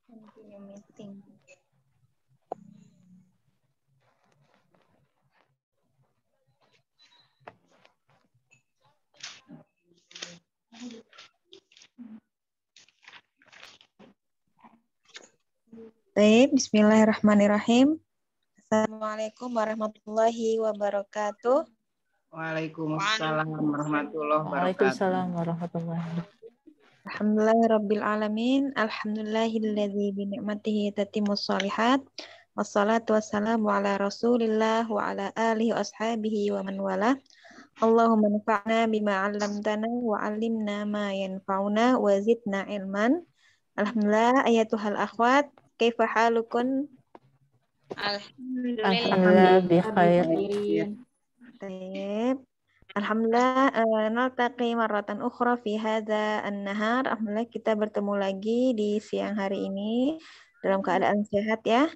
Continue meeting. Baik, bismillahirrahmanirrahim. Assalamualaikum warahmatullahi wabarakatuh. Waalaikumsalam warahmatullahi wabarakatuh. Waalaikumsalam warahmatullahi wabarakatuh. Alhamdulillahirabbil alamin. Alhamdulillahilladzi bi ni'matihi tatimmus shalihat. Wassalatu wassalamu ala Rasulillah wa ala alihi wa ashabihi wa man wala. Allahumma anfa'na bima 'allamtana wa 'allimna ma yanfa'una wa zidna ilman. Alhamdulillah ayatuhal akhwat, kaifa halukun? Alhamdulillah bi khair. Baik. Alhamdulillah naltaqi marratan ukhra fi hadza an-nahar. Alhamdulillah kita bertemu lagi di siang hari ini dalam keadaan sehat ya.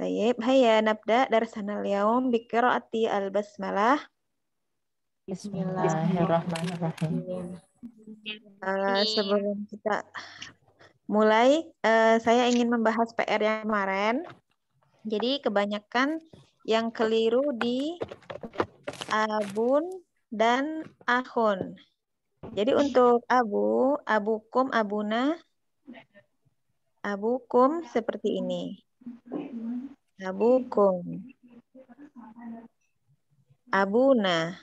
Baik, hayya nabda darsana al-yaum bi qiraati al-basmalah. Bismillahirrahmanirrahim. Sebelum kita mulai, saya ingin membahas PR yang kemarin. Jadi kebanyakan yang keliru di abun dan akhun. Jadi untuk abukum, abuna, abukum seperti ini. Abukum. Abuna.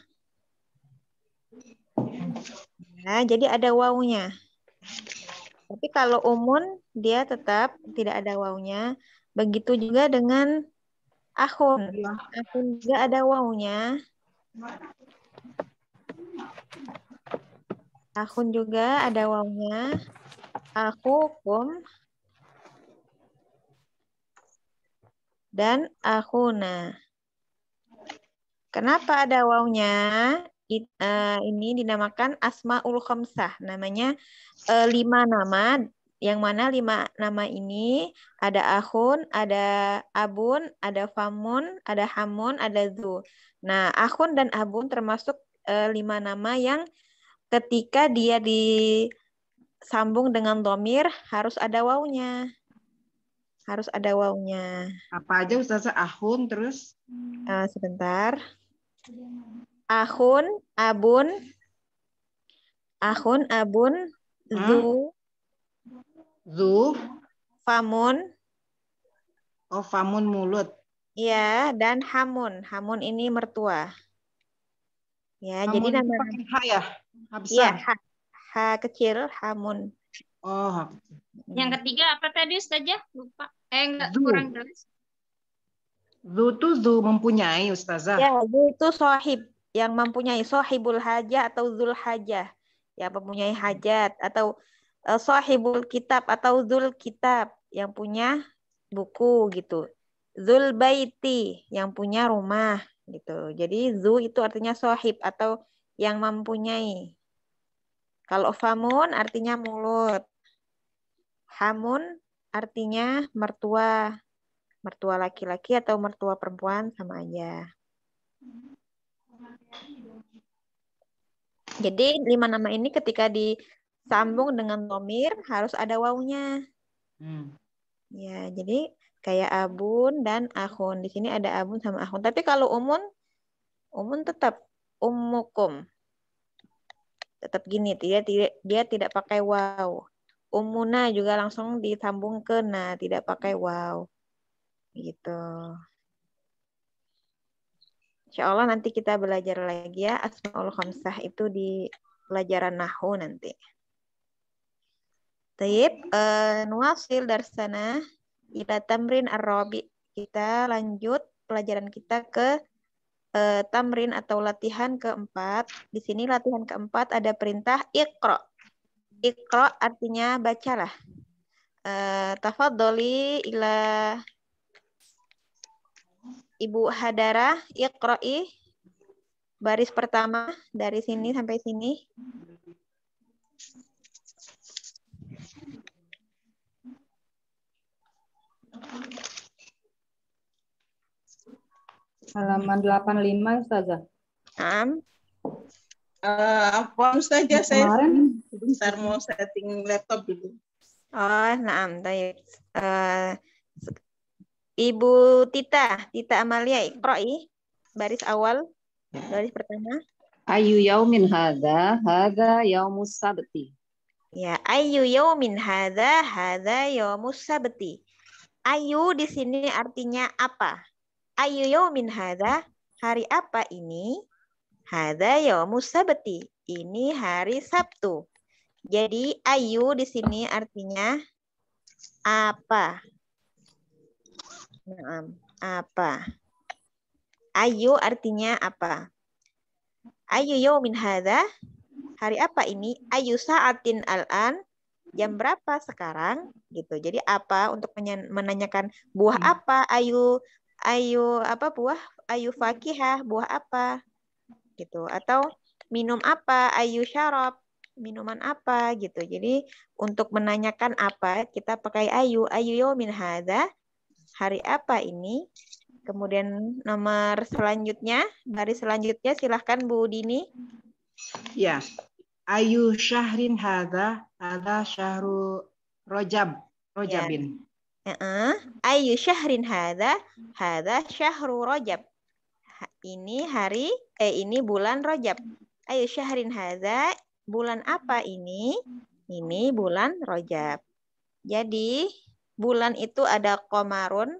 Nah, jadi ada wawunya. Tapi kalau umun dia tetap tidak ada wawunya. Begitu juga dengan akhun. Akhun juga ada wawunya. Akhun juga ada wawunya. Akhukum dan akhuna. Kenapa ada wawunya? Ini dinamakan asmaul khamsah. Namanya 5 nama. Yang mana 5 nama ini ada akhun, ada abun, ada famun, ada hamun, ada zu. Nah, akhun dan abun termasuk 5 nama yang ketika dia disambung dengan dhamir harus ada wawunya. Harus ada wawunya. Apa aja Ustazah? Akhun terus? Sebentar. Akhun, abun, zu, famun. Oh, famun mulut. Ya, dan hamun. Hamun ini mertua. Ya, Hamun jadi nama pakai H ya? H Iya, besar? H kecil, hamun. Oh, H kecil. Yang ketiga apa tadi Ustazah? Lupa. Enggak, Zu. kurang jelas. Zu itu zu mempunyai Ustazah. Ya, zu itu sohib. Yang mempunyai sohibul hajah atau zul hajah. Yang mempunyai hajat. Atau sohibul kitab atau zul kitab. Yang punya buku gitu. Zul baiti. Yang punya rumah gitu. Jadi zu itu artinya sohib atau yang mempunyai. Kalau famun artinya mulut. Hamun artinya mertua. Mertua laki-laki atau mertua perempuan sama aja. Jadi 5 nama ini ketika disambung dengan dhamir harus ada wawunya. Ya, jadi kayak abun dan akhun. Di sini ada abun sama akhun. Tapi kalau umun tetap ummukum. Tetap gini, dia tidak pakai waw. Umuna juga langsung disambung ke na, tidak pakai waw. Gitu. Insya Allah nanti kita belajar lagi ya asmaul khamsah itu di pelajaran nahwu nanti. Taib, nuwasil darsana ila tamrin ar-rabi. Kita lanjut pelajaran kita ke tamrin atau latihan keempat. Di sini latihan keempat ada perintah iqra. Iqra artinya bacalah. Tafadholi ila Ibu Hadara, iqra'i baris pertama dari sini sampai sini. Halaman 85 Ustazah. Apa saja saya Kemarin sebentar mau setting laptop dulu. Oh, naam, tayyib. Ibu Tita Amalia, iqra'i baris awal, baris pertama. Ayu yaumin hadza yaumus sabti. Ya, ayu yaumin hadza yaumus sabti. Ayu di sini artinya apa? Ayu yaumin hadza, hari apa ini? Hadza yaumus sabti. Ini hari Sabtu. Jadi ayu di sini artinya apa? Nah, apa? Ayu artinya apa? Ayu yaumin hadza, hari apa ini? Ayu sa'atin al'an, jam berapa sekarang? Gitu. Jadi apa untuk menanyakan buah apa? Ayu apa buah? Ayu fakihah, buah apa? Gitu. Atau minum apa? Ayu syarab, minuman apa gitu. Jadi untuk menanyakan apa kita pakai ayu. Ayu yaumin hadza, hari apa ini? Kemudian nomor selanjutnya, baris selanjutnya silahkan Bu Dini. ya. Ayu syahrin hadza syahru Rojabin. Ayu syahrin hadza syahru Rajab. Ini ini bulan Rajab. Ayu syahrin hadza, bulan apa ini? Ini bulan Rajab. Jadi bulan itu ada qamarun,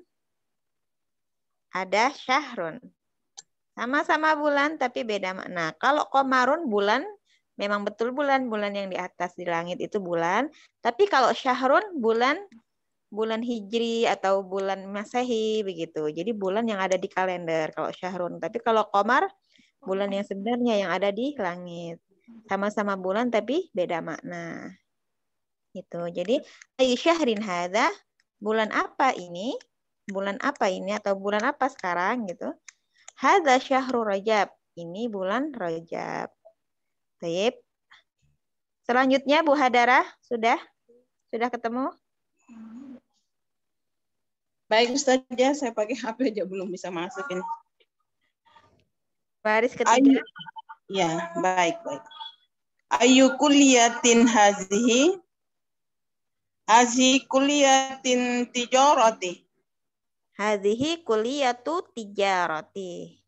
ada syahrun. Sama-sama bulan tapi beda makna. Kalau qamarun bulan, memang betul bulan yang di atas di langit itu bulan. Tapi kalau syahrun bulan hijri atau bulan masehi begitu. Jadi bulan yang ada di kalender kalau syahrun. Tapi kalau qamar bulan yang sebenarnya yang ada di langit. Sama-sama bulan tapi beda makna. Gitu. Jadi ayu syahrin hadza, bulan apa ini? Bulan apa ini atau bulan apa sekarang gitu. Hadza syahru Rajab. Ini bulan Rajab. Baik. Selanjutnya Bu Hadara, sudah ketemu? Baik Ustazah, saya pakai HP aja belum bisa masukin. Baris ketiga. Ya, baik. Ayu kuliyatin hazihi kuliyatin tijarati. Hadhihi kulliyatu tijarati.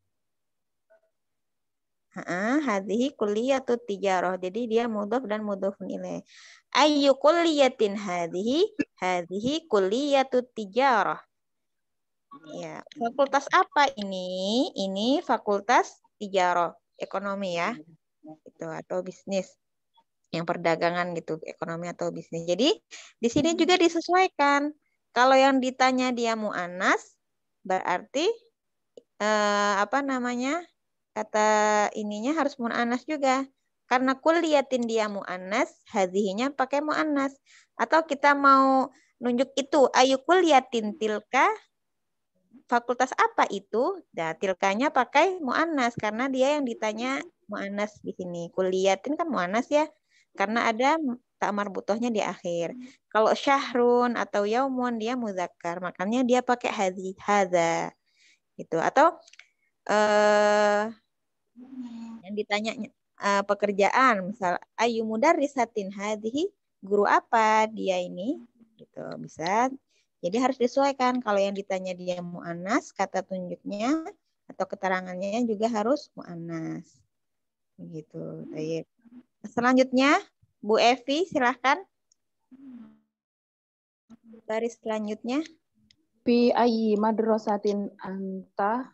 Hadhihi kulliyatu tijarah. Jadi dia mudhaf dan mudhafun ilaih. Ayyu kulliyatin hadhihi kulliyatu tijarah. Ya, fakultas apa ini? Ini fakultas tijarah, ekonomi ya. Itu atau bisnis. Yang perdagangan gitu, ekonomi atau bisnis. Jadi di sini juga disesuaikan. Kalau yang ditanya dia mu'annas, berarti kata ininya harus mu'annas juga. Karena kulliyatin dia mu'annas, hadhihinya pakai mu'annas. Atau kita mau nunjuk itu, ayu kulliyatin tilka, fakultas apa itu? Nah, tilkanya pakai mu'annas karena dia yang ditanya mu'annas di sini. Kulliyatin kan mu'annas ya. Karena ada tak marbutohnya di akhir. Kalau syahrun atau yaumun dia muzakkar, makanya dia pakai hadza. Gitu. Atau yang ditanya pekerjaan, misal ayu mudarrisatin hadhihi, guru apa dia ini? Gitu, bisa. Jadi harus disesuaikan. Kalau yang ditanya dia mu'annas, kata tunjuknya atau keterangannya juga harus mu'annas. Begitu. Baik. Selanjutnya Bu Evi, silahkan. Baris selanjutnya. Fi ayyi madrasatin anta?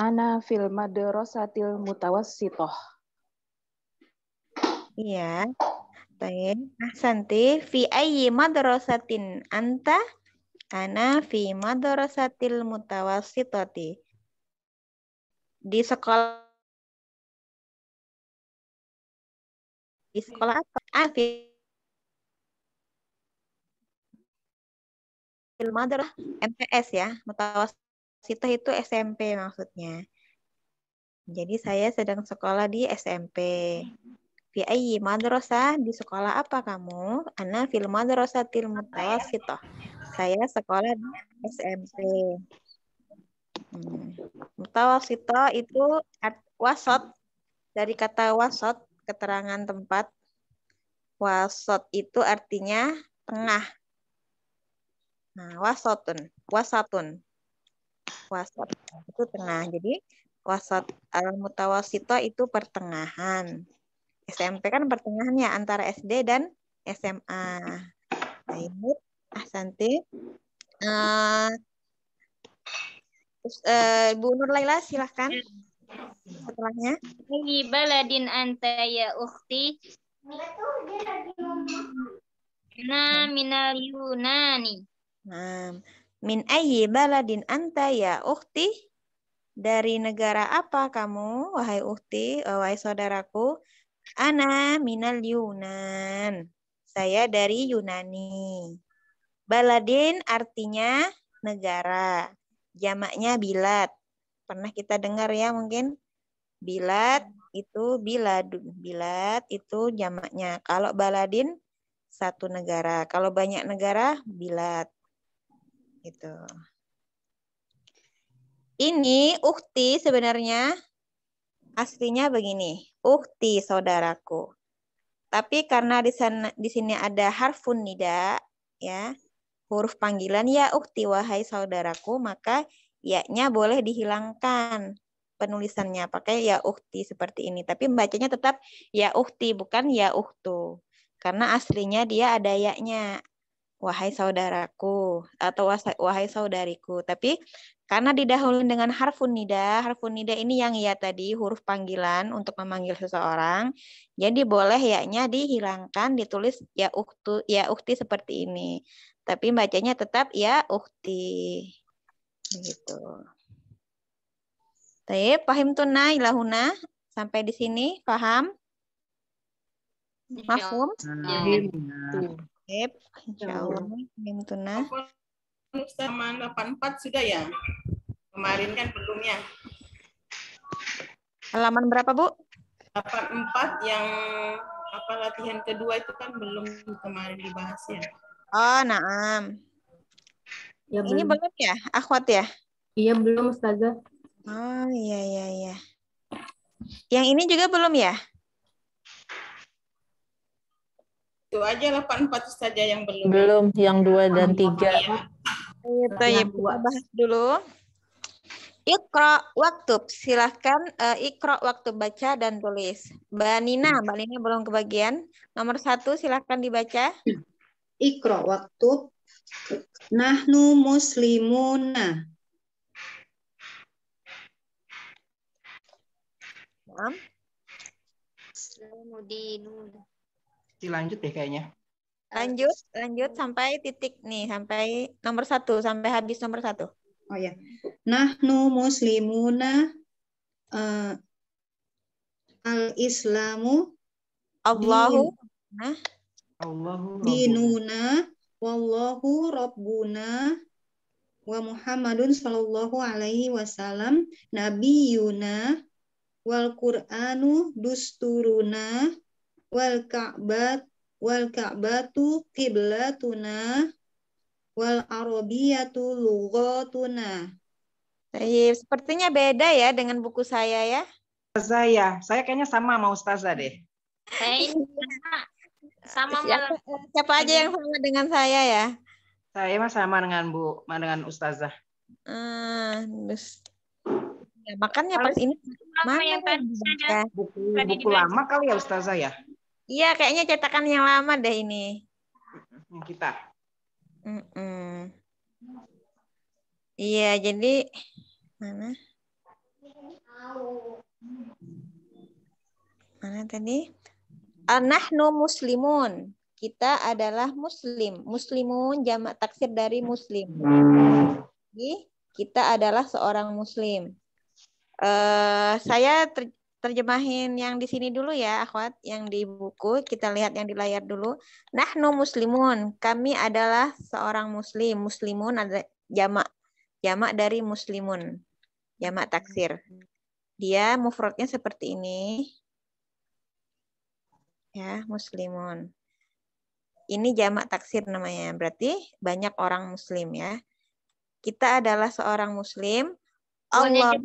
Ana fil madrasatil mutawassithah. Iya. Baik. Ahsanti. Fi ayyi madrasatin anta? Ana fi madrasatil mutawassithati. Di sekolah apa? Fil madrasah MTS ya. Mutawassithah itu SMP maksudnya. Jadi saya sedang sekolah di SMP. Fi ayyi madrasah, di sekolah apa kamu? Ana fil madrasatil mutawassithah. Saya sekolah di SMP. Mutawassithah itu wasat, dari kata wasat keterangan tempat. Wasot itu artinya tengah. Nah, wasotun. Wasot itu tengah. Jadi wasat al-mutawasito itu pertengahan. SMP kan pertengahan ya antara SD dan SMA. Baik, ahsanti. Bu Nur Laila silahkan setelahnya. Ayyi baladin anta ya ukhti? Ana minal Yunani. Nah, min ayyi baladin anta ya ukhti? Dari negara apa kamu, wahai ukhti, wahai saudaraku? Ana minal Yunan. Saya dari Yunani. Baladin artinya negara. Jamaknya bilad. Pernah kita dengar ya mungkin? Bilad itu biladun. Bilad itu jamaknya. Kalau baladin satu negara. Kalau banyak negara bilad. Gitu. Ini ukhti sebenarnya aslinya begini. Ukhti saudaraku. Tapi karena di sini ada harfun nida ya. Huruf panggilan ya ukhti wahai saudaraku, maka ya-nya boleh dihilangkan penulisannya pakai ya ukhti seperti ini. Tapi bacanya tetap ya ukhti bukan ya ukhtu. Karena aslinya dia ada ya-nya. Wahai saudaraku atau wahai saudariku. Tapi karena didahului dengan harfun nida ini yang ya tadi huruf panggilan untuk memanggil seseorang. Jadi boleh ya-nya dihilangkan, ditulis ya ukhti seperti ini. Tapi bacanya tetap ya ukhti. Begitu. Baik, paham tunna ilahuna sampai di sini paham? Mafhum? Baik, insyaallah paham tunna. Sama 84 sudah ya? Kemarin kan belum ya? Halaman berapa, Bu? 84 yang apa latihan kedua itu kan belum kemarin dibahas ya? Oh, naam. Ya, Ini belum ya, akhwat ya? Iya, belum, Ustazah. Oh, iya. Yang ini juga belum ya? Itu aja 84 saja yang belum. Belum, yang 2 dan 3. Itu ya, kita bahas dulu. Iqra waktub, silahkan Iqra waktu baca dan tulis. Mbak Nina belum kebagian. Nomor 1 silahkan dibaca. Iqra waktub. Nahnu muslimuna. Lanjut deh kayaknya. Lanjut sampai titik nih, sampai nomor 1, sampai habis nomor 1. Oh ya. Nahnu muslimuna al-islamu Allahu dinuna wallahu rabbuna wa Muhammadun sallallahu alaihi wasallam nabiyuna wal Qur'anu dusturuna wal ka'batu qiblatuna wal arabiyatu lughatuna. Sepertinya beda ya dengan buku saya ya. Saya kayaknya sama sama Ustazah deh. Sama Siapa aja yang sama dengan saya ya? Saya mah sama dengan Ustazah. Ya, makanya pas ini mana yang tadi ada buku lama kali ya Ustazah ya? Iya, kayaknya cetakan yang lama deh ini. Kita. Iya, jadi mana? Mana tadi? Nahnu muslimun. Kita adalah muslim. Muslimun jamak taksir dari muslim. Jadi, kita adalah seorang muslim. Saya terjemahin yang di sini dulu ya, akhwat. Yang di buku, kita lihat yang di layar dulu. Nahnu muslimun. Kami adalah seorang muslim. Muslimun ada jamak dari muslimun. Jamak taksir. Dia mufradnya seperti ini. Ya, muslimun. Ini jamak taksir namanya. Berarti banyak orang muslim ya. Kita adalah seorang muslim. Allah.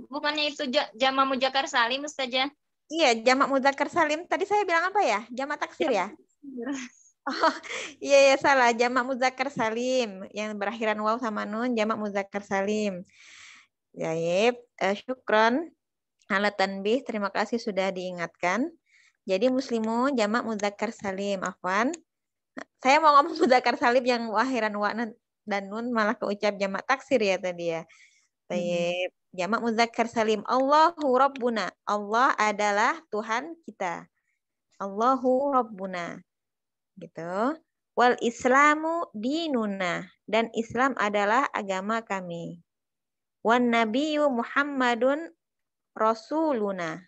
Bukannya itu jama mujakar salim Ustazah? Iya, jamak muzakkar salim. Tadi saya bilang apa ya? Jamak taksir ya? Oh, iya ya salah. Jamak muzakkar salim yang berakhiran waw sama nun, jamak muzakkar salim. Baik, syukron ala tanbih. Terima kasih sudah diingatkan. Jadi muslimun jamak muzakkar salim. Afwan. Saya mau ngomong muzakkar salim yang akhiran wa dan nun malah keucap jamak taksir ya tadi ya. Baik. Jamak muzakkar salim. Allahu Rabbuna. Allah adalah Tuhan kita. Allahu Rabbuna. Gitu. Wal Islamu dinuna. Dan Islam adalah agama kami. Wan Nabiyyu Muhammadun Rasuluna.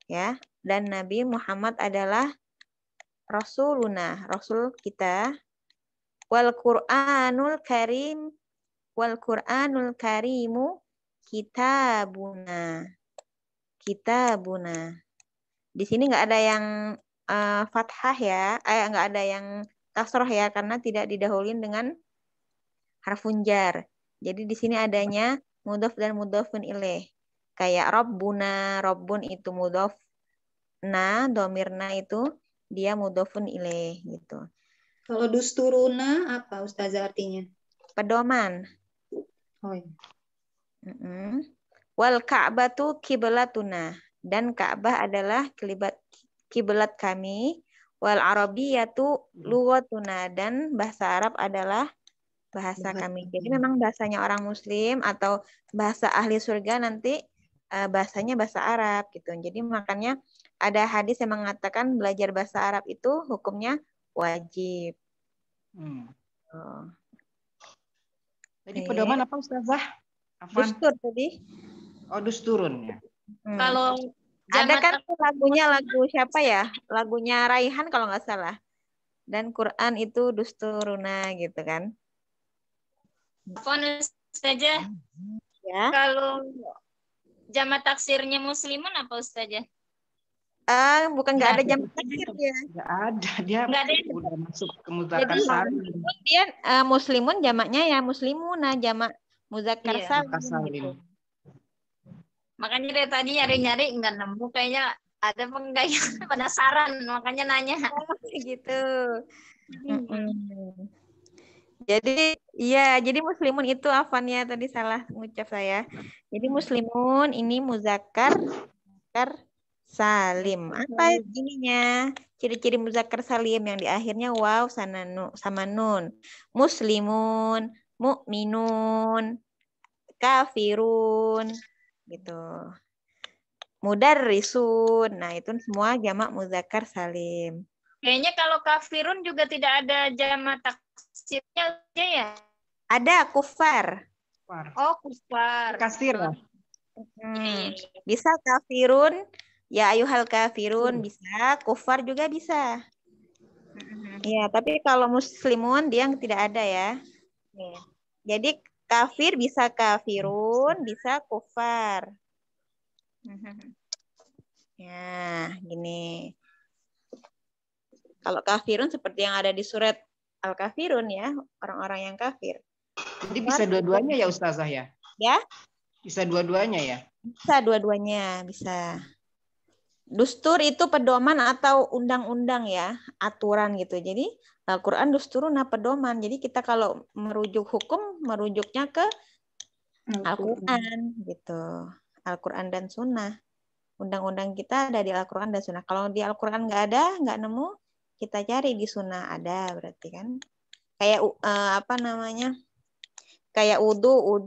Ya. Dan Nabi Muhammad adalah Rasuluna. Rasul kita. Wal Qur'anul Karim. Wal Qur'anul Karimu kitabuna. Kitabuna. Di sini nggak ada yang fathah ya, nggak ada yang kasroh ya, karena tidak didahuluin dengan harfun jar. Jadi di sini adanya mudhof dan mudhofun ilaih. Kayak Rabbuna, Rabbun itu mudhof, domirna itu dia mudhofun ilaih gitu. Kalau dusturuna apa Ustazah artinya? Pedoman. Oh iya. Wal Ka'batu kiblatuna, dan Ka'bah adalah kiblat kami. Wal Arabiyatu lughatuna, dan bahasa Arab adalah bahasa kami. Jadi memang bahasanya orang muslim atau bahasa ahli surga nanti bahasanya bahasa Arab gitu. Jadi makanya ada hadis yang mengatakan belajar bahasa Arab itu hukumnya wajib. Jadi pedoman apa Ustazah? Dustur tadi. Oh, dusturun ya. Kalau Ada jamak kan lagunya, lagu siapa ya? Lagunya Raihan kalau nggak salah. Dan Quran itu dusturuna gitu kan. Afwan Ustazah, Ya. kalau jamak taksirnya muslimun apa Ustazah? Bukan nggak ada jamak taksir dia. Nggak ada, dia Nggak ada. udah masuk ke muzakkar Jadi salim. dia muslimun jamaknya ya muslimuna, jamak muzakkar Iya. salim. Muzakkar salim. Gitu. Makanya dari tadi nyari-nyari nggak nemu, kayaknya ada apa enggak ya? Penasaran, makanya nanya. Gitu. Jadi iya, jadi muslimun itu afannya tadi salah ngucap saya. Jadi muslimun ini muzakkar salim. Apa ininya? Ciri-ciri muzakkar salim yang di akhirnya waw sama nun. Muslimun, mukminun, kafirun gitu. Mudarrisun. Nah, itu semua jamak muzakkar salim. Kayaknya kalau kafirun juga tidak ada jamak taksirnya aja ya. Ada kufar. Oh, kufar. Kasir lah. Bisa kafirun, ya ayuhal kafirun bisa, kufar juga bisa. Ya, tapi kalau muslimun dia tidak ada ya. Jadi kafir bisa kafirun, bisa kufar. Ya, gini. Kalau kafirun seperti yang ada di surat Al-Kafirun ya, orang-orang yang kafir. Jadi bisa dua-duanya ya Ustazah ya? Ya? Bisa dua-duanya ya? Bisa dua-duanya, bisa. Dustur itu pedoman atau undang-undang ya, aturan gitu. Jadi Al-Quran dusturuna pedoman. Jadi kita kalau merujuk hukum, merujuknya ke Al-Quran gitu. Al-Quran dan Sunnah. Undang-undang kita ada di Al-Quran dan Sunnah. Kalau di Al-Quran nggak ada, nggak nemu, kita cari di Sunnah ada berarti kan. Kayak apa namanya? Kayak wudhu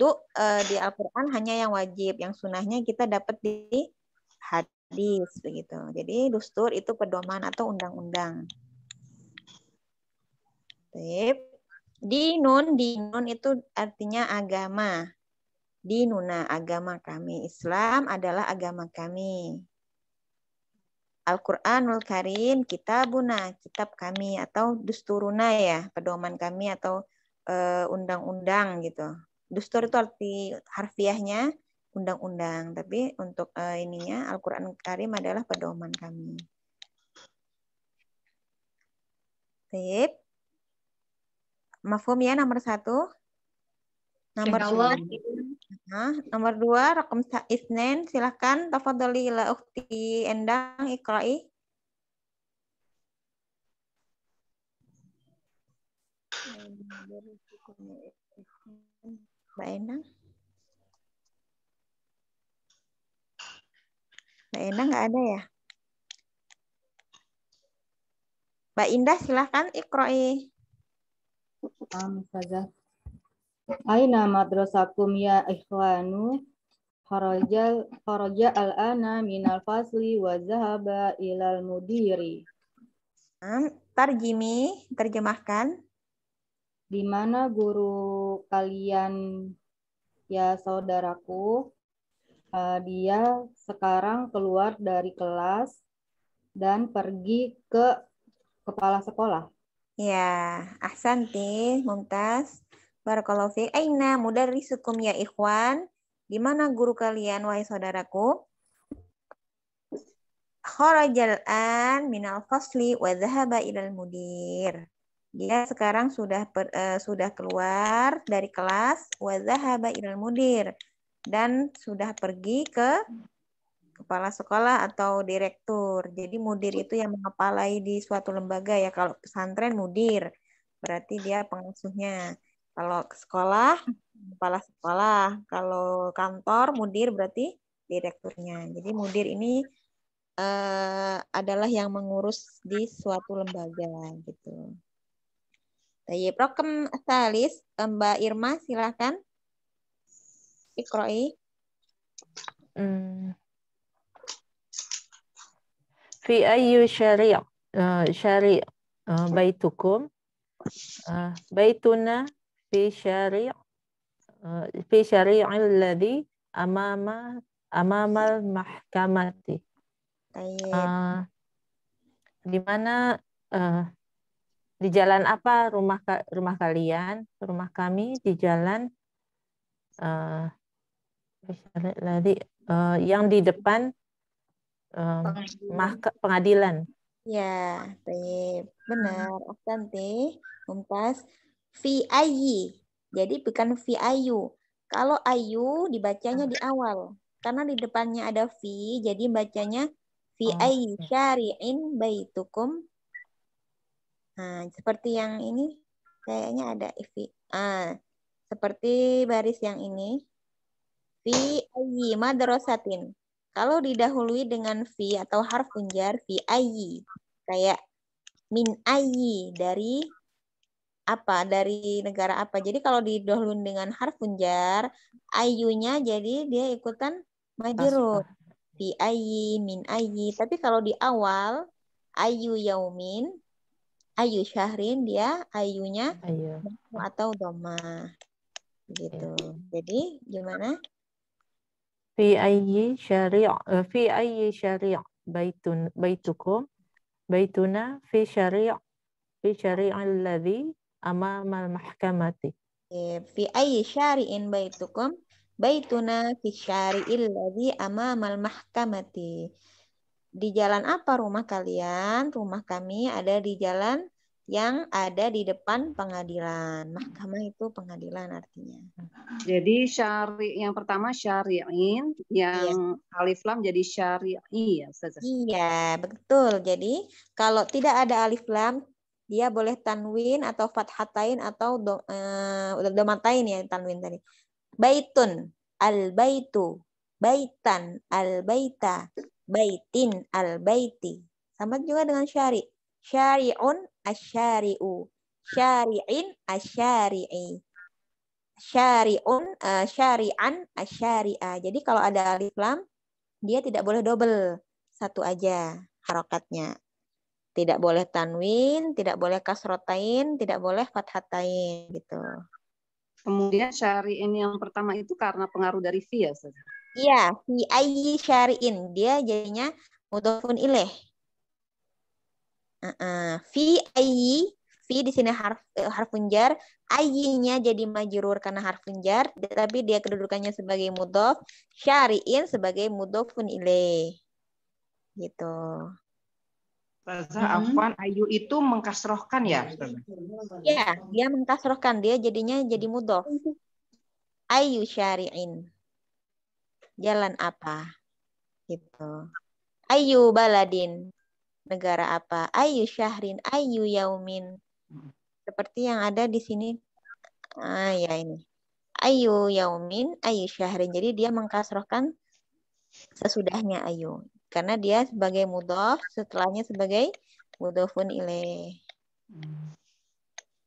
di Al-Quran hanya yang wajib, yang sunnahnya kita dapat di hadis begitu. Jadi dustur itu pedoman atau undang-undang. Dinun itu artinya agama. Dinuna agama kami. Islam adalah agama kami. Al-Qur'anul Karim kitabuna, kitab kami atau dusturuna ya, pedoman kami atau undang-undang gitu. Dustur itu arti harfiahnya undang-undang, tapi untuk ininya Al-Qur'an Karim adalah pedoman kami. Baik. Mafhum ya nomor 1. Nomor 2. Nah, nomor 2, rakam isnen. Silahkan. Tafadhali ila ukhti Endang iqra'i. Mbak Endang. Mbak Endang nggak ada ya? Mbak Indah silahkan iqra'i. Ustazah. Aina madrasakum ya ikhwanu? Kharaja al-ana minal fasli wa zahaba ilal mudiri. Tarjimi, terjemahkan. Di mana guru kalian ya saudaraku? Dia sekarang keluar dari kelas dan pergi ke kepala sekolah. Ya, ahsanti, mumtaz. Barakallahu fiik. Aina mudarrisukum ya ikhwan? Di mana guru kalian wahai saudaraku? Kharajal an minal fasli wa dhahaba ilal mudir. Dia sekarang sudah keluar dari kelas wa dhahaba ilal mudir dan sudah pergi ke kepala sekolah atau direktur. Jadi mudir itu yang mengepalai di suatu lembaga ya. Kalau pesantren mudir berarti dia pengasuhnya. Kalau ke sekolah kepala sekolah. Kalau kantor mudir berarti direkturnya. Jadi mudir ini adalah yang mengurus di suatu lembaga gitu. Tayyib, raqam salis, Mbak Irma silakan. Iqra'i. Fi ayyi syari' baitukum? Baituna fi syari'il ladzi amamal mahkamati. Di mana di jalan apa rumah kalian? Rumah kami di jalan yang di depan pengadilan. Ya, baik. Benar. Ahsanti. Mumtaz. Fi ayyi. Jadi bukan fi ayu. Kalau ayu dibacanya di awal. Karena di depannya ada fi, jadi bacanya fi ayyi syari'in baitukum. Nah, seperti yang ini kayaknya ada fi. Seperti baris yang ini. Fi ayyi madrasatin. Kalau didahului dengan fi atau harfun jar, fi ayyi. Kayak min ayyi, dari apa, dari negara apa. Jadi kalau didahului dengan harfun jar, ayyunya jadi dia ikutan majrur. Fi ayyi, min ayyi. Tapi kalau di awal, ayyu yaumin, ayyu syahrin, dia ayyunya atau dhamma. Gitu. Jadi gimana? Fi ayyi syari' baitukum? Baituna fi syari'il ladzi amamal mahkamati. Fi ayyi syari'in baitukum? Baituna fi syari'il ladzi amamal mahkamati. Di jalan apa rumah kalian? Rumah kami ada di jalan yang ada di depan pengadilan. Mahkamah itu pengadilan artinya. Jadi yang pertama syari'in, yang alif lam jadi syari'i ya, Ustazah. Iya, betul. Jadi kalau tidak ada alif lam, dia boleh tanwin atau fathatain atau domatain ya, tanwin tadi. Baitun, al-baitu, baitan, al-baita, baitin, al-baiti. Sama juga dengan syari'. Syari'un, asyari'u. Syari'in, asyari'i. Syari'un, syari'an, asyari'a. Jadi kalau ada alif lam, dia tidak boleh double. Satu aja harokatnya. Tidak boleh tanwin, tidak boleh kasrotain, tidak boleh fathatain gitu. Kemudian syari'in yang pertama itu karena pengaruh dari fi ya, Ustazah? Iya, fi ayyi syari'in. Dia jadinya mudhofun ilaih. Fi ayyi, fi di sini harfun jar, ayyinya jadi majrur karena harfun jar, tapi dia kedudukannya sebagai mudhof, syari'in sebagai mudhofun ilaih. Gitu. Afwan, ayu itu mengkasrohkan ya? Ya, dia mengkasrohkan, dia jadinya jadi mudhof. Ayu syari'in. Jalan apa? Gitu. Ayu baladin. Negara apa? Ayu syahrin. Ayu yaumin. Seperti yang ada di sini. Ya ini. Ayu yaumin. Ayu syahrin. Jadi dia mengkasrohkan sesudahnya ayu. Karena dia sebagai mudhof, setelahnya sebagai mudhofun ilaih.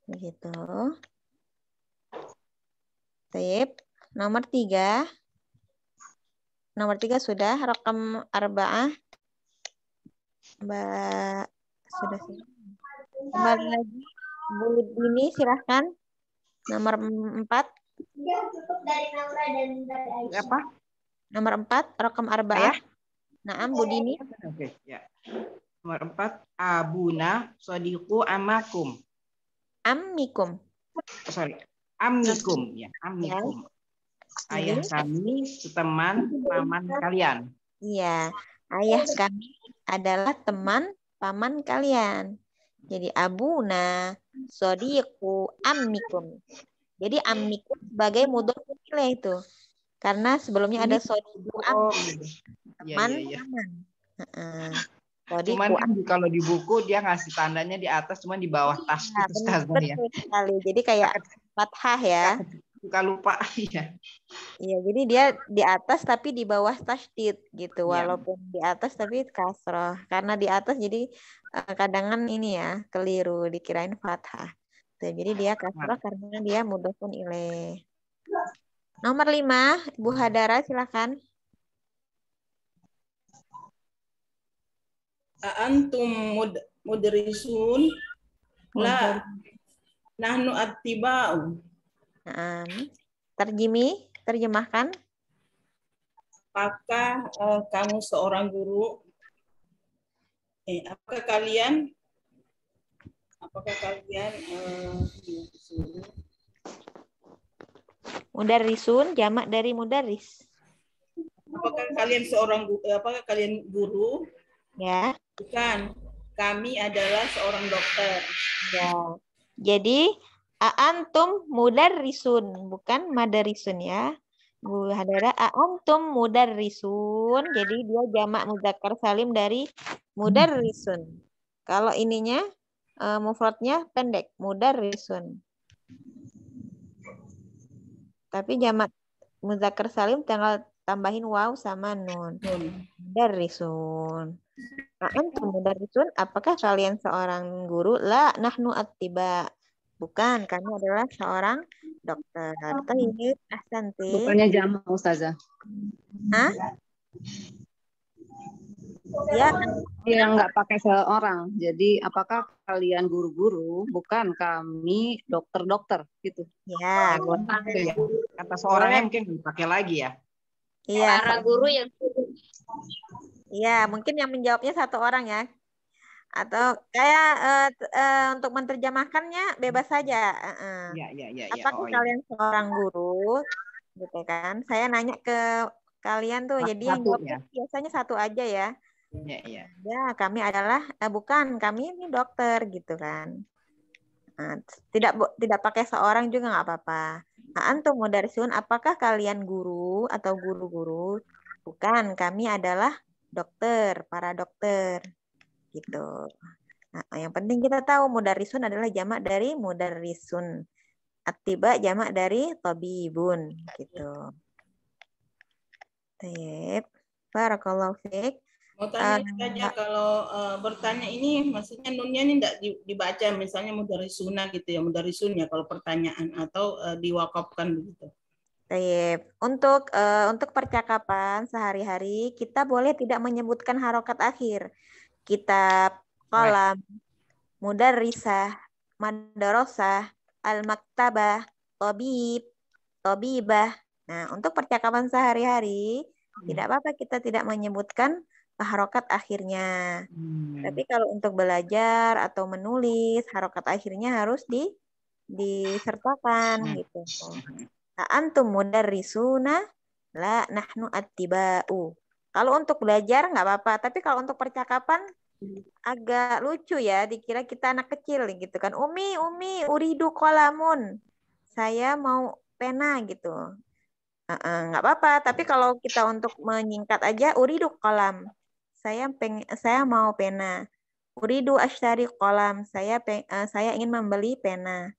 Begitu. Baik. Nomor 3. Nomor 3 sudah. Rakam arba'ah. Mbak sudah. Kembali lagi. Bu Dini silahkan. Nomor 4. Apa? Nomor 4. Rakam arba'ah. Naam Bu Dini. Oke, ya. Nomor 4, abuna sodiku amakum. Ammikum. Sorry, amikum ya, amikum. Ayah kami teman paman kalian. Iya, ayah kami adalah teman paman kalian. Jadi abuna sodiku ammikum. Jadi ammikum sebagai mudhof ilaih itu. Karena sebelumnya ada sodiku teman paman. Cuman kan kalau di buku dia ngasih tandanya di atas, cuman di bawah tasdid Ustazah ya. Betul sekali. Jadi kayak fathah ya. Suka lupa ya. Iya, jadi dia di atas tapi di bawah tasdid gitu. Walaupun di atas tapi kasroh. Karena di atas jadi kadang ini ya keliru dikirain fathah. Tuh, jadi dia kasroh karena dia mudhofun ilaih. Nomor 5, Ibu Hadara silakan. Antum mudrisun la nahnu attiba'u. Terjemahkan. Apakah kamu seorang guru? Apakah kalian Mudarrisun jamak dari mudarris. Apakah kalian apakah kalian guru? Ya. Bukan. Kami adalah seorang dokter. Ya. Jadi antum mudarrisun, bukan madarisun ya. Bu Hadara, antum mudarrisun. Jadi dia jamak mudzakkar salim dari mudarrisun. Kalau ininya mufradnya pendek, mudarrisun. Tapi jamak mudzakkar salim tinggal tambahin waw sama nun. Mudarrisun. Antum mudarrisun, apakah kalian seorang guru? La nahnu attiba. Bukan, kami adalah seorang dokter. Tayyib, ahsanti. Bukannya jamak Ustazah. Hah? Ya. Dia nggak pakai seorang. Jadi apakah kalian guru-guru? Bukan, kami dokter-dokter gitu. Ya, kata seorangnya mungkin dipakai lagi ya. Iya. Para guru yang Iya, mungkin yang menjawabnya satu orang ya. Atau kayak untuk menerjemahkannya bebas saja. Apakah kalian seorang guru? Gitu kan. Saya nanya ke kalian tuh. Jadi yang jawabnya biasanya satu aja ya. Ya, kami adalah bukan, kami ini dokter gitu kan. Tidak pakai seorang juga nggak apa-apa. Antum mudarrisun, apakah kalian guru atau guru-guru? Bukan, kami adalah dokter, para dokter. Gitu. Nah, yang penting kita tahu mudarrisun adalah jamak dari mudarrisun. Attiba jamak dari tabibun gitu. Baik. Barakallahu fiik. Mau tanya saja kalau bertanya ini maksudnya nunnya ini enggak dibaca misalnya mudarrisuna gitu ya, mudarrisunnya kalau pertanyaan atau diwakafkan begitu. Baik. Untuk percakapan sehari-hari kita boleh tidak menyebutkan harokat akhir. Kitab, kolam, mudarrisah, madrasah, al-maktabah, tabib, tabibah. Nah, untuk percakapan sehari-hari tidak apa-apa kita tidak menyebutkan harokat akhirnya. Tapi kalau untuk belajar atau menulis, harokat akhirnya harus disertakan gitu. Antum mudarrisuna la nahnu attiba'u. Kalau untuk belajar nggak apa-apa, tapi kalau untuk percakapan agak lucu ya, dikira kita anak kecil gitu kan. Umi, uridu kolamun. Saya mau pena gitu. Nggak apa-apa. Tapi kalau kita untuk menyingkat aja, uridu kolam. Saya mau pena. Uridu ashtari kolam. Saya ingin membeli pena.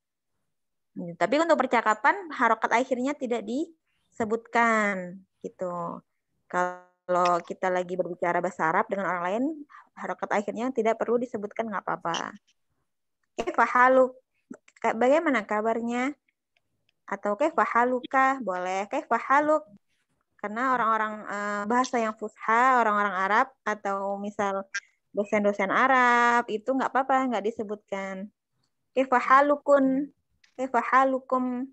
Tapi untuk percakapan, harokat akhirnya tidak disebutkan. Gitu. Kalau kita lagi berbicara bahasa Arab dengan orang lain, harokat akhirnya tidak perlu disebutkan, nggak apa-apa. Kaifa haluk? Bagaimana kabarnya? Atau kaifa haluka? Boleh. Kaifa haluk? Karena orang-orang bahasa yang fusha, orang-orang Arab, atau misal dosen-dosen Arab, itu nggak apa-apa, nggak disebutkan. Kaifa halukun? Kaifa halukum?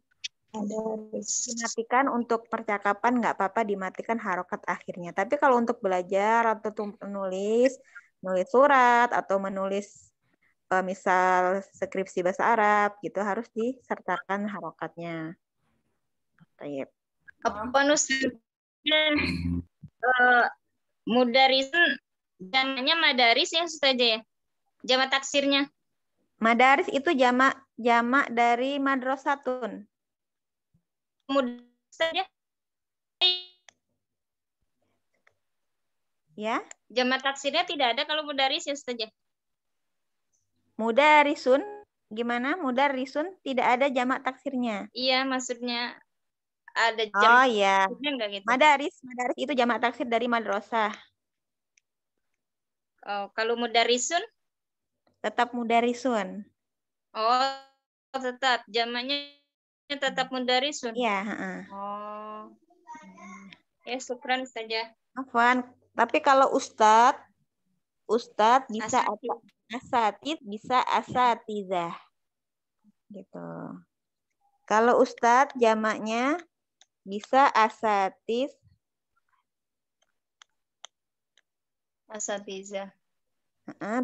Dimatikan untuk percakapan, nggak apa-apa dimatikan harokat akhirnya. Tapi kalau untuk belajar atau menulis surat atau menulis misal skripsi bahasa Arab gitu harus disertakan harokatnya. Baik. Apa mudarisun jamaknya madaris ya Ustazah ya? Jamak taksirnya. Madaris itu jamak dari madrasatun. Ustazah. Ya. Jamak taksirnya tidak ada kalau mudaris ya Ustazah. Mudarisun, gimana? Mudarisun tidak ada jamak taksirnya. Iya, maksudnya ada jamak oh iya. Gitu. Madaris itu jamak taksir dari madrasah. Oh, kalau mudarisun? Tetap mudarisun. Oh, tetap jamaknya tetap mudarisun. Iya. Oh, ya syukran saja. Afwan. Tapi kalau ustadz bisa apa? Asatid bisa asatizah. Gitu. Kalau ustadz jamaknya bisa asatiz. Asatizah.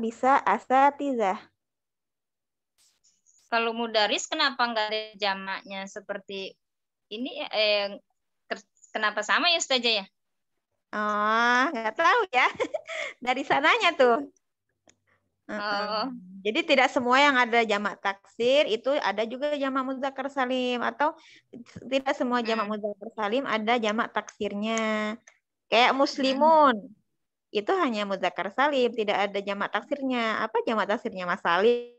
Bisa asatizah. Kalau mudaris kenapa nggak ada jamaknya seperti ini? Kenapa sama ya Ustazah ya? Oh, nggak tahu ya. Dari sananya tuh. Oh. Jadi tidak semua yang ada jamak taksir itu ada juga jamak muzakkar salim, atau tidak semua jamak muzakkar salim ada jamak taksirnya. Kayak muslimun itu hanya muzakkar salim, tidak ada jamak taksirnya. Apa jamak taksirnya? Masalim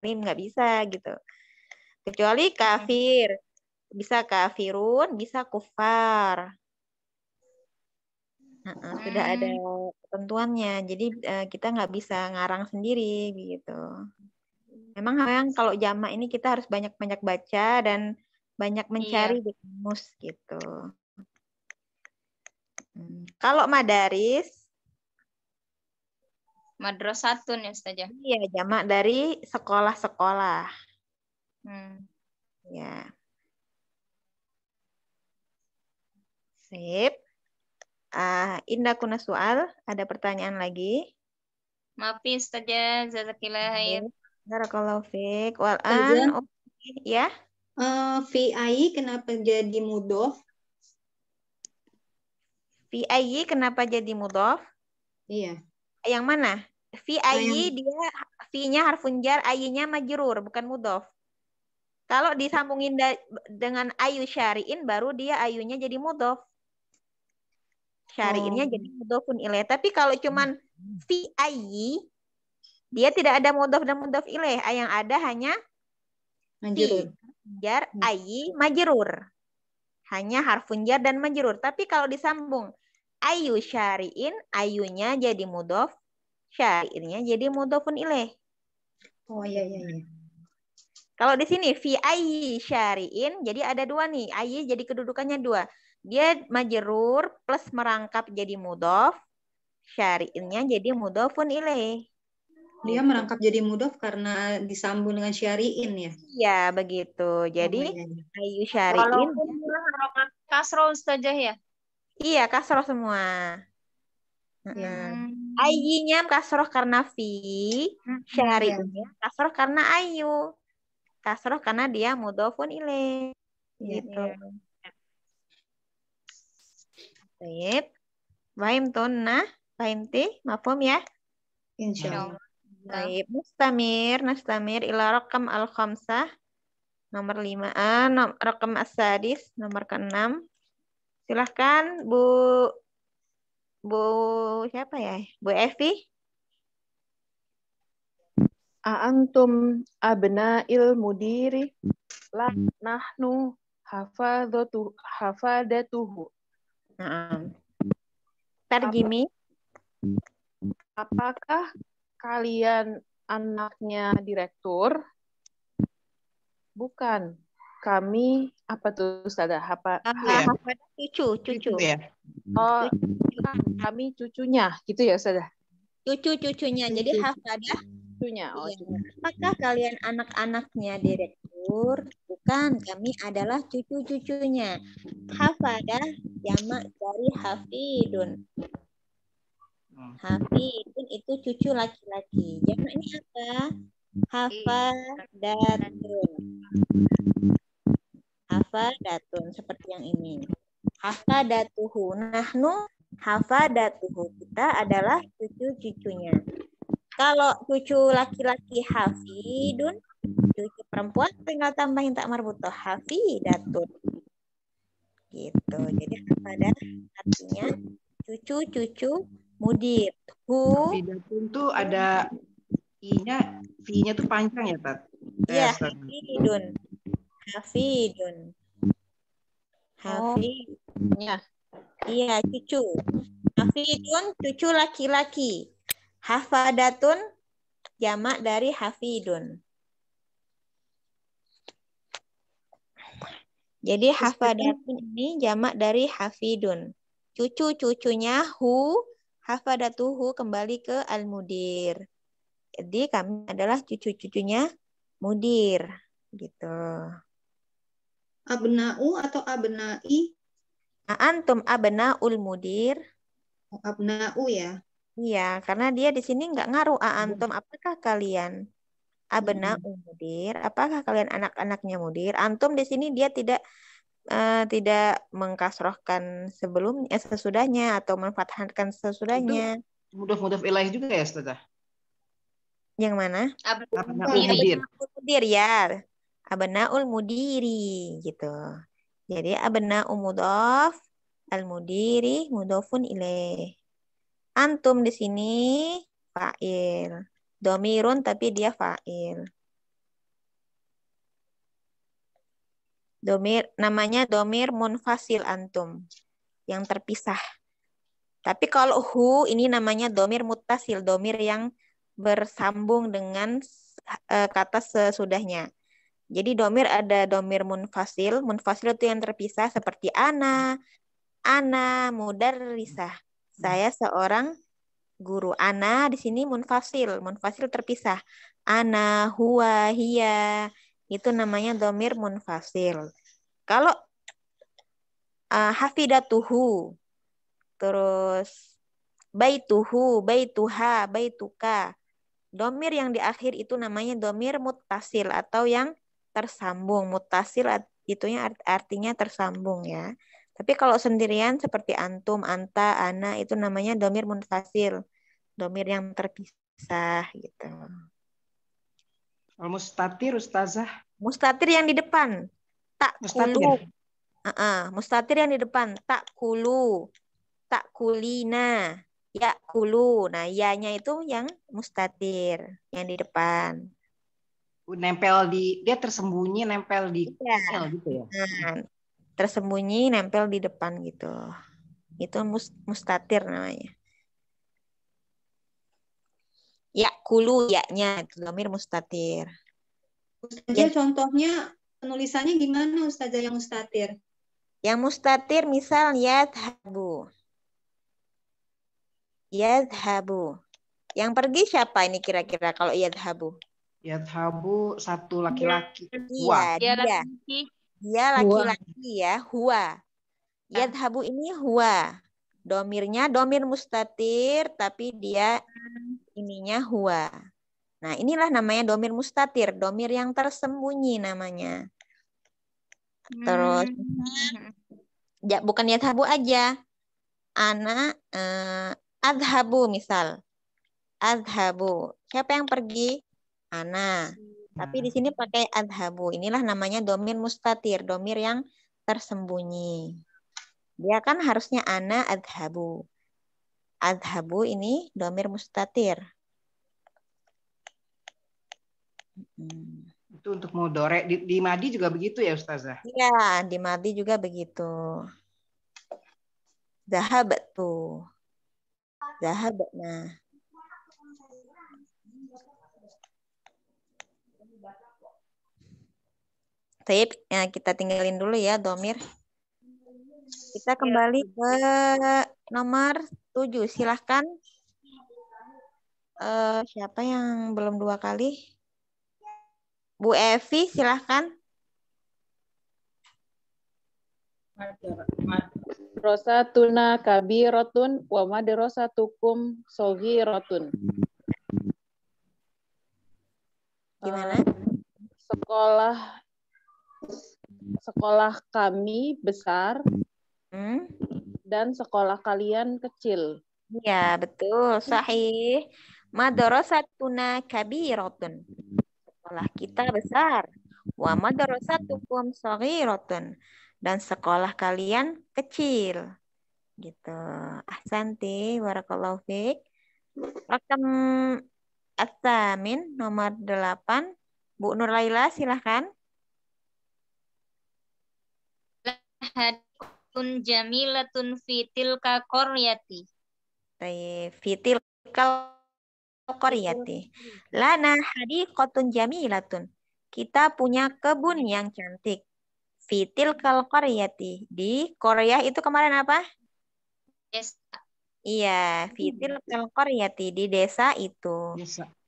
nggak bisa gitu. Kecuali kafir, bisa kafirun, bisa kufar. Sudah ada ketentuannya, jadi kita nggak bisa ngarang sendiri gitu. Memang kalau jamak ini kita harus banyak-banyak baca dan banyak mencari di kamus gitu. Kalau madaris, madrasatun ya Ustazah. Iya, jamak dari sekolah-sekolah. Ya. Sip. Indah kuna soal, ada pertanyaan lagi? Maafi Ustazah, jazakillah khair. Barakallahu fiik. Wal'an, ya. VI kenapa jadi mudhof? VI kenapa jadi mudhof? Iya. Yang mana? VI dia V-nya harfun jar, I-nya majrur, bukan mudhof. Kalau disambungin dengan ayu syari'in baru dia ayunya jadi mudhof. Syari'innya jadi mudhofun ilaih. Tapi kalau cuman VI dia tidak ada mudhof dan mudhof ilaih. Yang ada hanya majrur. Jar, ayi, majrur. Hanya harfun jar dan majrur. Tapi kalau disambung ayu syari'in, ayunya jadi mudhof, syari'innya jadi mudhofun ilaih. Oh iya. Kalau di sini fi ayyi syari'in, jadi ada dua nih. Ayyi jadi kedudukannya dua. Dia majrur plus merangkap jadi mudhof, syari'innya jadi mudhofun ilaih. Dia merangkap jadi mudhof karena disambung dengan syari'in ya? Iya, begitu. Jadi ayu syari'in. Walaupun harokat kasroh Ustazah ya? Iya, kasroh semua. Ayyinya kasroh karena fi, syari'innya kasroh karena ayu. Kasroh karena dia mudhofun ilaih. Gitu. Baik. Fahim tunna, fahimti, mafhum ya? Insyaallah. Baik, nastamir ila rakam al-khamsah. Nomor 5. Rakam as-sadis, nomor ke-6. Silahkan Bu siapa ya? Bu Evi. Antum abna'il mudiri la nahnu hafadatuhu. Tarjimi. Apakah kalian anaknya direktur? Bukan. Kami apa tuh Ustazah? Cucu. Ya. Oh, kami cucunya, gitu ya Ustazah? Cucu-cucunya. Jadi hafadah cucunya. Oh, iya. Apakah kalian anak-anaknya direktur? Bukan, kami adalah cucu-cucunya. Hafadah jamak dari hafidun. Hafidun itu cucu laki-laki. Jamaknya apa? Hafadatun. Hafadatun seperti yang ini. Hafadatuhu. Nahnu hafadatuhu. Kita adalah cucu-cucunya. Kalau cucu laki-laki hafidun, cucu perempuan tinggal tambahin tak marbutoh hafidatun. Gitu. Jadi hafadah artinya cucu-cucu mudir. Hafidatun tuh ada V-nya tuh panjang ya, Tat? Iya, hafidun. Hafidun. Hafidnya. Iya, cucu. Hafidun, cucu laki-laki. Hafadatun, jamak dari hafidun. Jadi hafadatun ini jamak dari hafidun. Cucu-cucunya hafadatuhu kembali ke al-mudir. Jadi kami adalah cucu-cucunya mudir. Gitu. Abna'u atau abna'i? Antum abna'ul mudir. Abna'u ya. Iya, karena dia di sini nggak ngaruh. Antum, apakah kalian abna'ul mudir? Apakah kalian anak-anaknya mudir? Antum di sini dia tidak mengkasrohkan sebelumnya, sesudahnya atau menfathahkan sesudahnya. Mudhaf ilaih juga ya, Ustazah? Yang mana? Abna'ul mudir. Mudir ya. Abna'ul mudiri gitu. Jadi abna'u mudhaf, al-mudiri mudhafun ilaih. Antum di sini fa'il. Domirun tapi dia fa'il. Namanya domir munfasil antum. Yang terpisah. Tapi kalau ini namanya domir muttasil. Domir yang bersambung dengan kata sesudahnya. Jadi domir ada domir munfasil. Munfasil itu yang terpisah seperti ana mudarrisah. Saya seorang guru. Ana di sini munfasil terpisah. Ana, huwa, hiya, itu namanya domir munfasil. Kalau hafidatuhu, terus baituhu, baituha, baituka, domir yang di akhir itu namanya domir muttasil atau yang tersambung. Muttasil itunya artinya tersambung ya. Tapi kalau sendirian seperti antum, anta, ana itu namanya domir munfasil. Domir yang terpisah gitu. Mustatir, Ustazah? Mustatir yang di depan. Takulu. Mustatir yang di depan. Takulu. Takulina. Yakulu. Nah, ya-nya itu yang mustatir. Yang di depan. Dia tersembunyi nempel di L gitu ya? Nah, tersembunyi nempel di depan gitu. Itu mustatir namanya. Yakulu, ya-nya itu domir mustatir. Ustazah contohnya penulisannya gimana Ustazah yang mustatir? Yang mustatir misal yadhabu. Yadhabu. Yang pergi siapa ini kira-kira kalau yadhabu? Yadhabu satu laki-laki. Iya, dia laki-laki ya, huwa. Yadhabu ini huwa. Domirnya domir mustatir tapi dia ininya huwa. Nah, inilah namanya domir mustatir, domir yang tersembunyi namanya. Terus ya bukan yadhabu aja. Ana adhabu misal. Adhabu. Siapa yang pergi? Ana. Tapi di sini pakai adhabu. Inilah namanya domir mustatir, domir yang tersembunyi. Dia kan harusnya ana adhabu. Adhabu ini domir mustatir. Itu untuk mudhari. Di madi juga begitu ya Ustazah? Iya, di madi juga begitu. Zahabtu. Zahabna. Baik, ya, kita tinggalin dulu ya domir. Kita kembali ke nomor 7. Silahkan. Siapa yang belum 2 kali? Bu Evi, silahkan. Madrasatuna kabiratun wa madrasatukum saghiratun. Gimana? Sekolah kami besar dan sekolah kalian kecil. Ya, betul. Sahih. Madrasatuna kabiratun. Sekolah kita besar. Wa madrasatukum saghiratun. Dan sekolah kalian kecil. Gitu. Ahsanti, barakallahu fiik. Rakam At-Tamin nomor 8. Bu Nur Laila, silahkan. Hadikun jamilatun fitil ka qaryati. Fitil ka qaryati. Lana hadiqatun jamilatun. Kita punya kebun yang cantik. Fitil kal qaryati. Di Korea itu kemarin apa? Desa. Iya, fitil kal qaryati, di desa itu.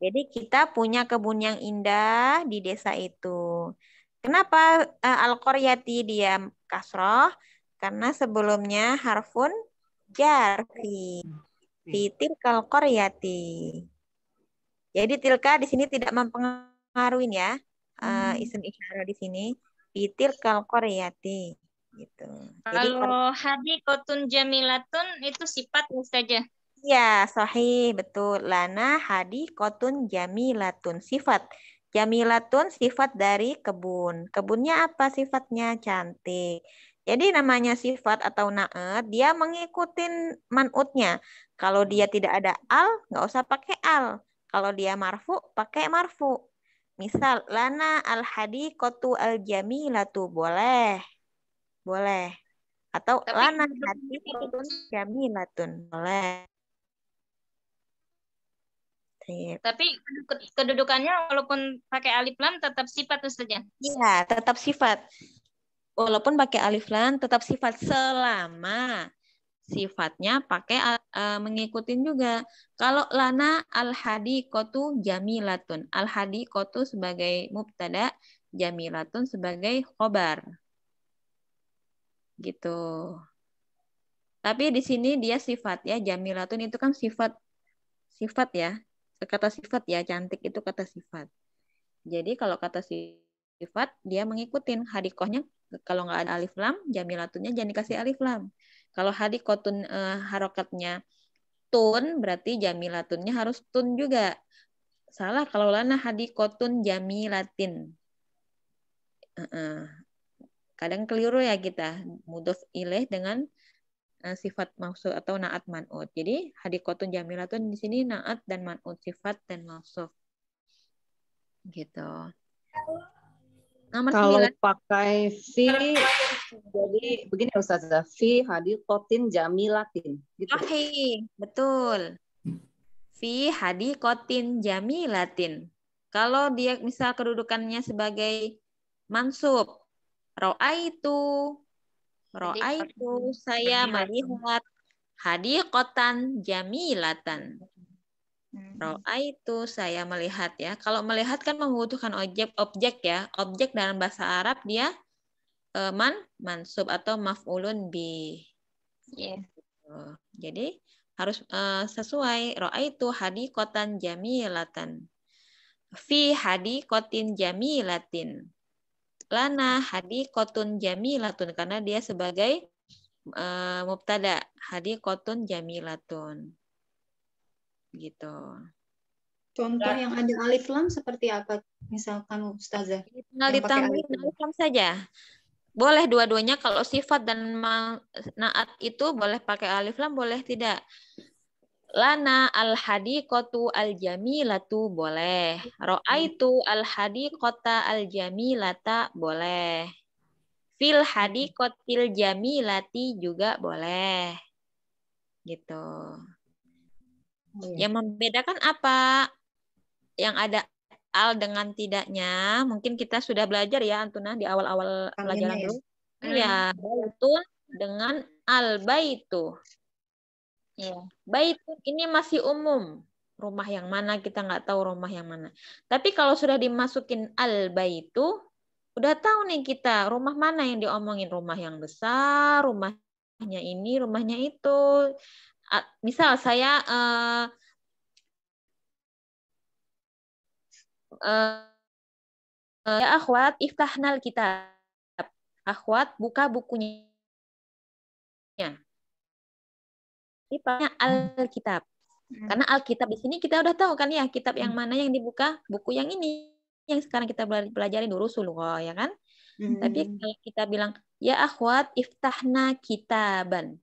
Jadi kita punya kebun yang indah di desa itu. Kenapa al-qaryati dia kasroh? Karena sebelumnya harfun jarfi. Fitil kal qaryati. Jadi tilka di sini tidak mempengaruhi ya. Isim isyarah di sini. Fitil kal qaryati. Gitu. Kalau hadikotun jamilatun itu sifat saja. Ya, sahih, betul. Lana hadikotun jamilatun. Sifat. Jamilatun sifat dari kebun. Kebunnya apa sifatnya? Cantik. Jadi namanya sifat atau na'at, dia mengikuti man'utnya. Kalau dia tidak ada al, nggak usah pakai al. Kalau dia marfu, pakai marfu. Misal, lana al-hadikotu al-jamilatu. Boleh. Boleh. Atau lana hadikotun jamilatun. Boleh. Tapi kedudukannya walaupun pakai alif lam tetap sifat saja. Iya, tetap sifat. Walaupun pakai alif lam tetap sifat selama sifatnya pakai mengikutin juga. Kalau lana al-hadiqatu jamilatun. Al-hadiqatu sebagai mubtada, jamilatun sebagai khobar. Gitu. Tapi di sini dia sifat ya. Jamilatun itu kan sifat ya. Kata sifat ya, cantik itu kata sifat. Jadi kalau kata sifat dia mengikutin hadikohnya. Kalau nggak ada alif lam, jamilatunnya jangan dikasih alif lam. Kalau hadikotun harokatnya tun, berarti jamilatunnya harus tun juga. Salah kalau lana hadikotun jamilatin. Kadang keliru ya kita mudhof ilaih dengan sifat mausuf atau naat man'ut. Jadi hadikotun jamilatun di sini naat dan man'ut, sifat dan mausuf. Gitu. Nomor Kalau 9. pakai fi, jadi begini Ustazah, fi hadikotin jamilatin. Gitu. Sahih, betul. Fi hadikotin jamilatin. Kalau dia misal kedudukannya sebagai mansub, ro'aitu, saya melihat hadiqatan jamilatan. Ro'aitu, saya melihat ya. Kalau melihat kan membutuhkan objek ya. Objek dalam bahasa Arab dia mansub atau maf'ulun bi. Yeah. Jadi harus sesuai. Ro'aitu hadiqatan jamilatan. Fi hadiqatin jamilatin. Lana hadiqatun jamilatun, karena dia sebagai mubtada, hadiqatun jamilatun. Gitu. Contoh yang ada alif lam seperti apa? Misalkan Ustazah. Tinggal Yang pakai ditambahin alif lam. alif lam saja. Boleh dua-duanya, kalau sifat dan naat itu boleh pakai alif lam, boleh tidak. Lana al-hadiqatu al-jamilatu boleh. Ra'aitu al-hadiqata al-jamilata boleh. Fil hadiqatil jamilati juga boleh. Gitu. Yang membedakan apa? Yang ada al dengan tidaknya, mungkin kita sudah belajar ya Antuna di awal-awal pelajaran dulu. Iya, baitun dengan al-baitu. Ya, baitun ini masih umum. Rumah yang mana kita nggak tahu rumah yang mana. Tapi kalau sudah dimasukin al-baitu, udah tahu nih kita rumah mana yang diomongin. Rumah yang besar, rumahnya ini, rumahnya itu. Misal saya ya akhwat iftahnal kitab. Akhwat buka bukunya. Ini Alkitab. Karena Alkitab di sini kita udah tahu kan ya, kitab yang mana yang dibuka, buku yang ini yang sekarang kita pelajari Durusulullah ya kan. Tapi kalau kita bilang ya akhwat iftahna kitaban.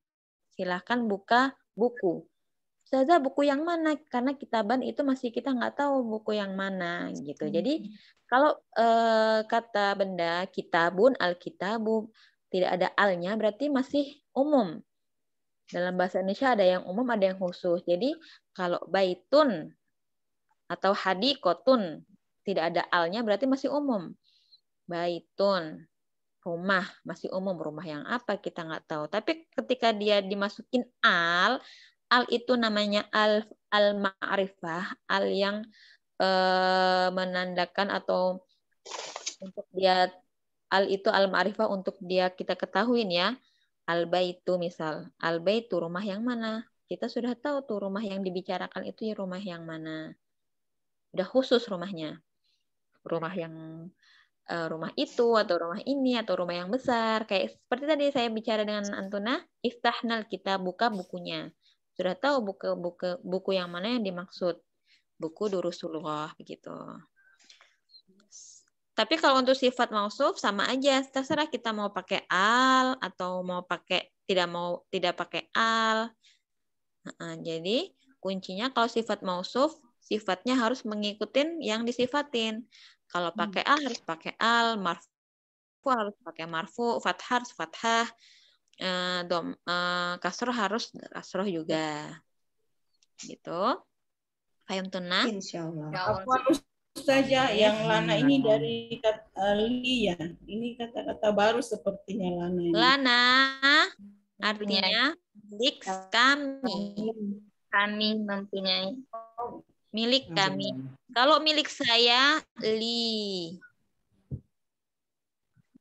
Silahkan buka buku. Ustazah buku yang mana? Karena kitaban itu masih kita nggak tahu buku yang mana gitu. Jadi kalau kata benda kitabun, alkitabu tidak ada alnya berarti masih umum. Dalam bahasa Indonesia ada yang umum, ada yang khusus. Jadi kalau baitun atau hadiqotun tidak ada alnya berarti masih umum. Baitun, rumah masih umum. Rumah yang apa kita nggak tahu. Tapi ketika dia dimasukin al itu namanya al-ma'rifah, al yang menandakan atau untuk dia al itu al-ma'rifah untuk dia kita ketahuin ya. Al-baitu misal, al-baitu rumah yang mana? Kita sudah tahu tuh rumah yang dibicarakan itu ya rumah yang mana. Udah khusus rumahnya. Rumah yang rumah itu atau rumah ini atau rumah yang besar. Kayak seperti tadi saya bicara dengan Antuna, iftahnal kita buka bukunya. Sudah tahu buku yang mana yang dimaksud. Buku Durusulullah begitu. Tapi kalau untuk sifat mausuf sama aja, terserah kita mau pakai al atau mau pakai tidak pakai al. Jadi kuncinya kalau sifat mausuf, sifatnya harus mengikuti yang disifatin. Kalau pakai al harus pakai al, marfu harus pakai marfu, fathah harus fathah, kasroh harus kasroh juga. Gitu. Paham Tuna? Insyaallah. Saja yang lana ini dari kata li ya. Ini kata-kata baru sepertinya lana ini. Lana artinya milik kami. Kami mempunyai. Milik kami. Kalau milik saya li.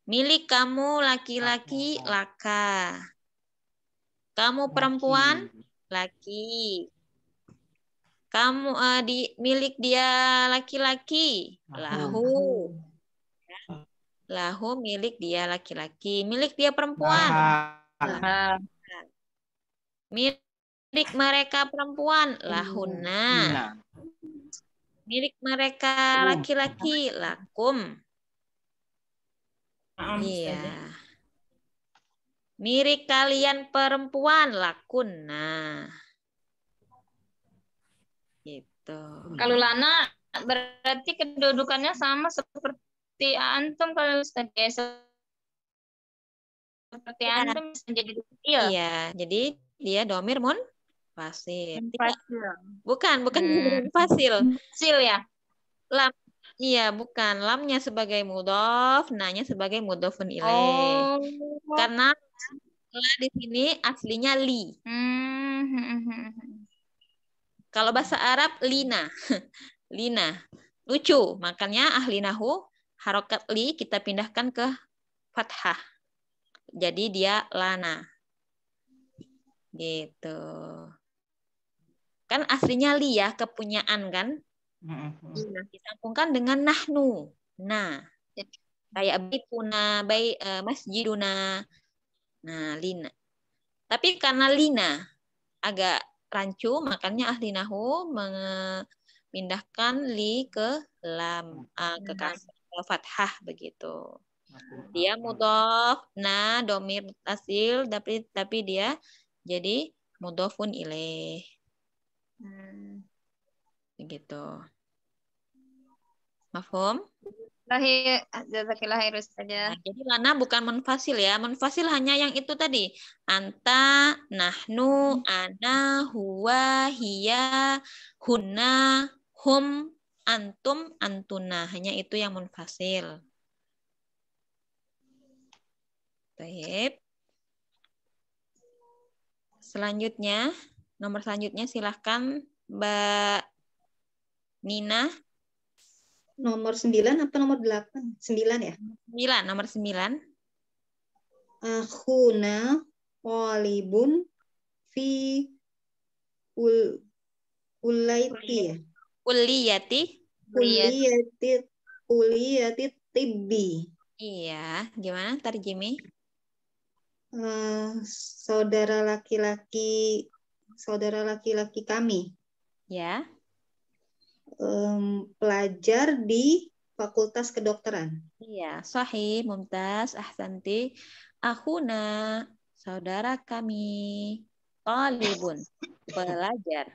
Milik kamu laki-laki laka. Kamu perempuan laki. Kamu milik dia laki-laki, lahu. Lahu milik dia laki-laki. Milik dia perempuan. Milik mereka perempuan, lahuna. Milik mereka laki-laki, lakum. Iya. Milik kalian perempuan, lakunna. Gitu. Kalau lana berarti kedudukannya sama seperti antum kalau seperti antum menjadi detail. Iya, jadi dia domir fasil. Bukan fasil. Fasil ya. Lam, iya, bukan. Lamnya sebagai mudhof, nanya sebagai mudhofun ilaih. Karena la di sini aslinya li. Kalau bahasa Arab lina. Lina. Lucu. Makanya ahli nahu harokat li kita pindahkan ke fathah. Jadi dia lana. Gitu. Kan aslinya li ya, kepunyaan kan? Nah, disambungkan dengan nahnu. Nah, kayak baituna, masjiduna. Nah, lina. Tapi karena lina agak rancu, makanya ahli nahu pindahkan li ke lam, ke kasrah, ke fathah begitu. Dia mudhof, nah domir mutasil, tapi dia jadi mudhofun ilaih. Begitu. Mafhum? Jazakillah khair Ustazah. Nah, jadi lana bukan munfasil ya. Munfasil hanya yang itu tadi. Anta, nahnu, ana, huwa, hiya, hunna, hum, antum, antuna. Hanya itu yang munfasil. Baik. Selanjutnya, nomor selanjutnya silahkan Mbak Nina. Nomor 9 apa nomor 8? 9 ya? 9, nomor 9. Akhuna qalibun fi ulaiti ya. Kulliyati. Kulliyati tibbi. Iya, gimana tarjimi? Saudara laki-laki kami. Ya. Pelajar di Fakultas Kedokteran. Iya, sahih, mumtaz, ahsanti. Akhuna, saudara kami, talibun, pelajar.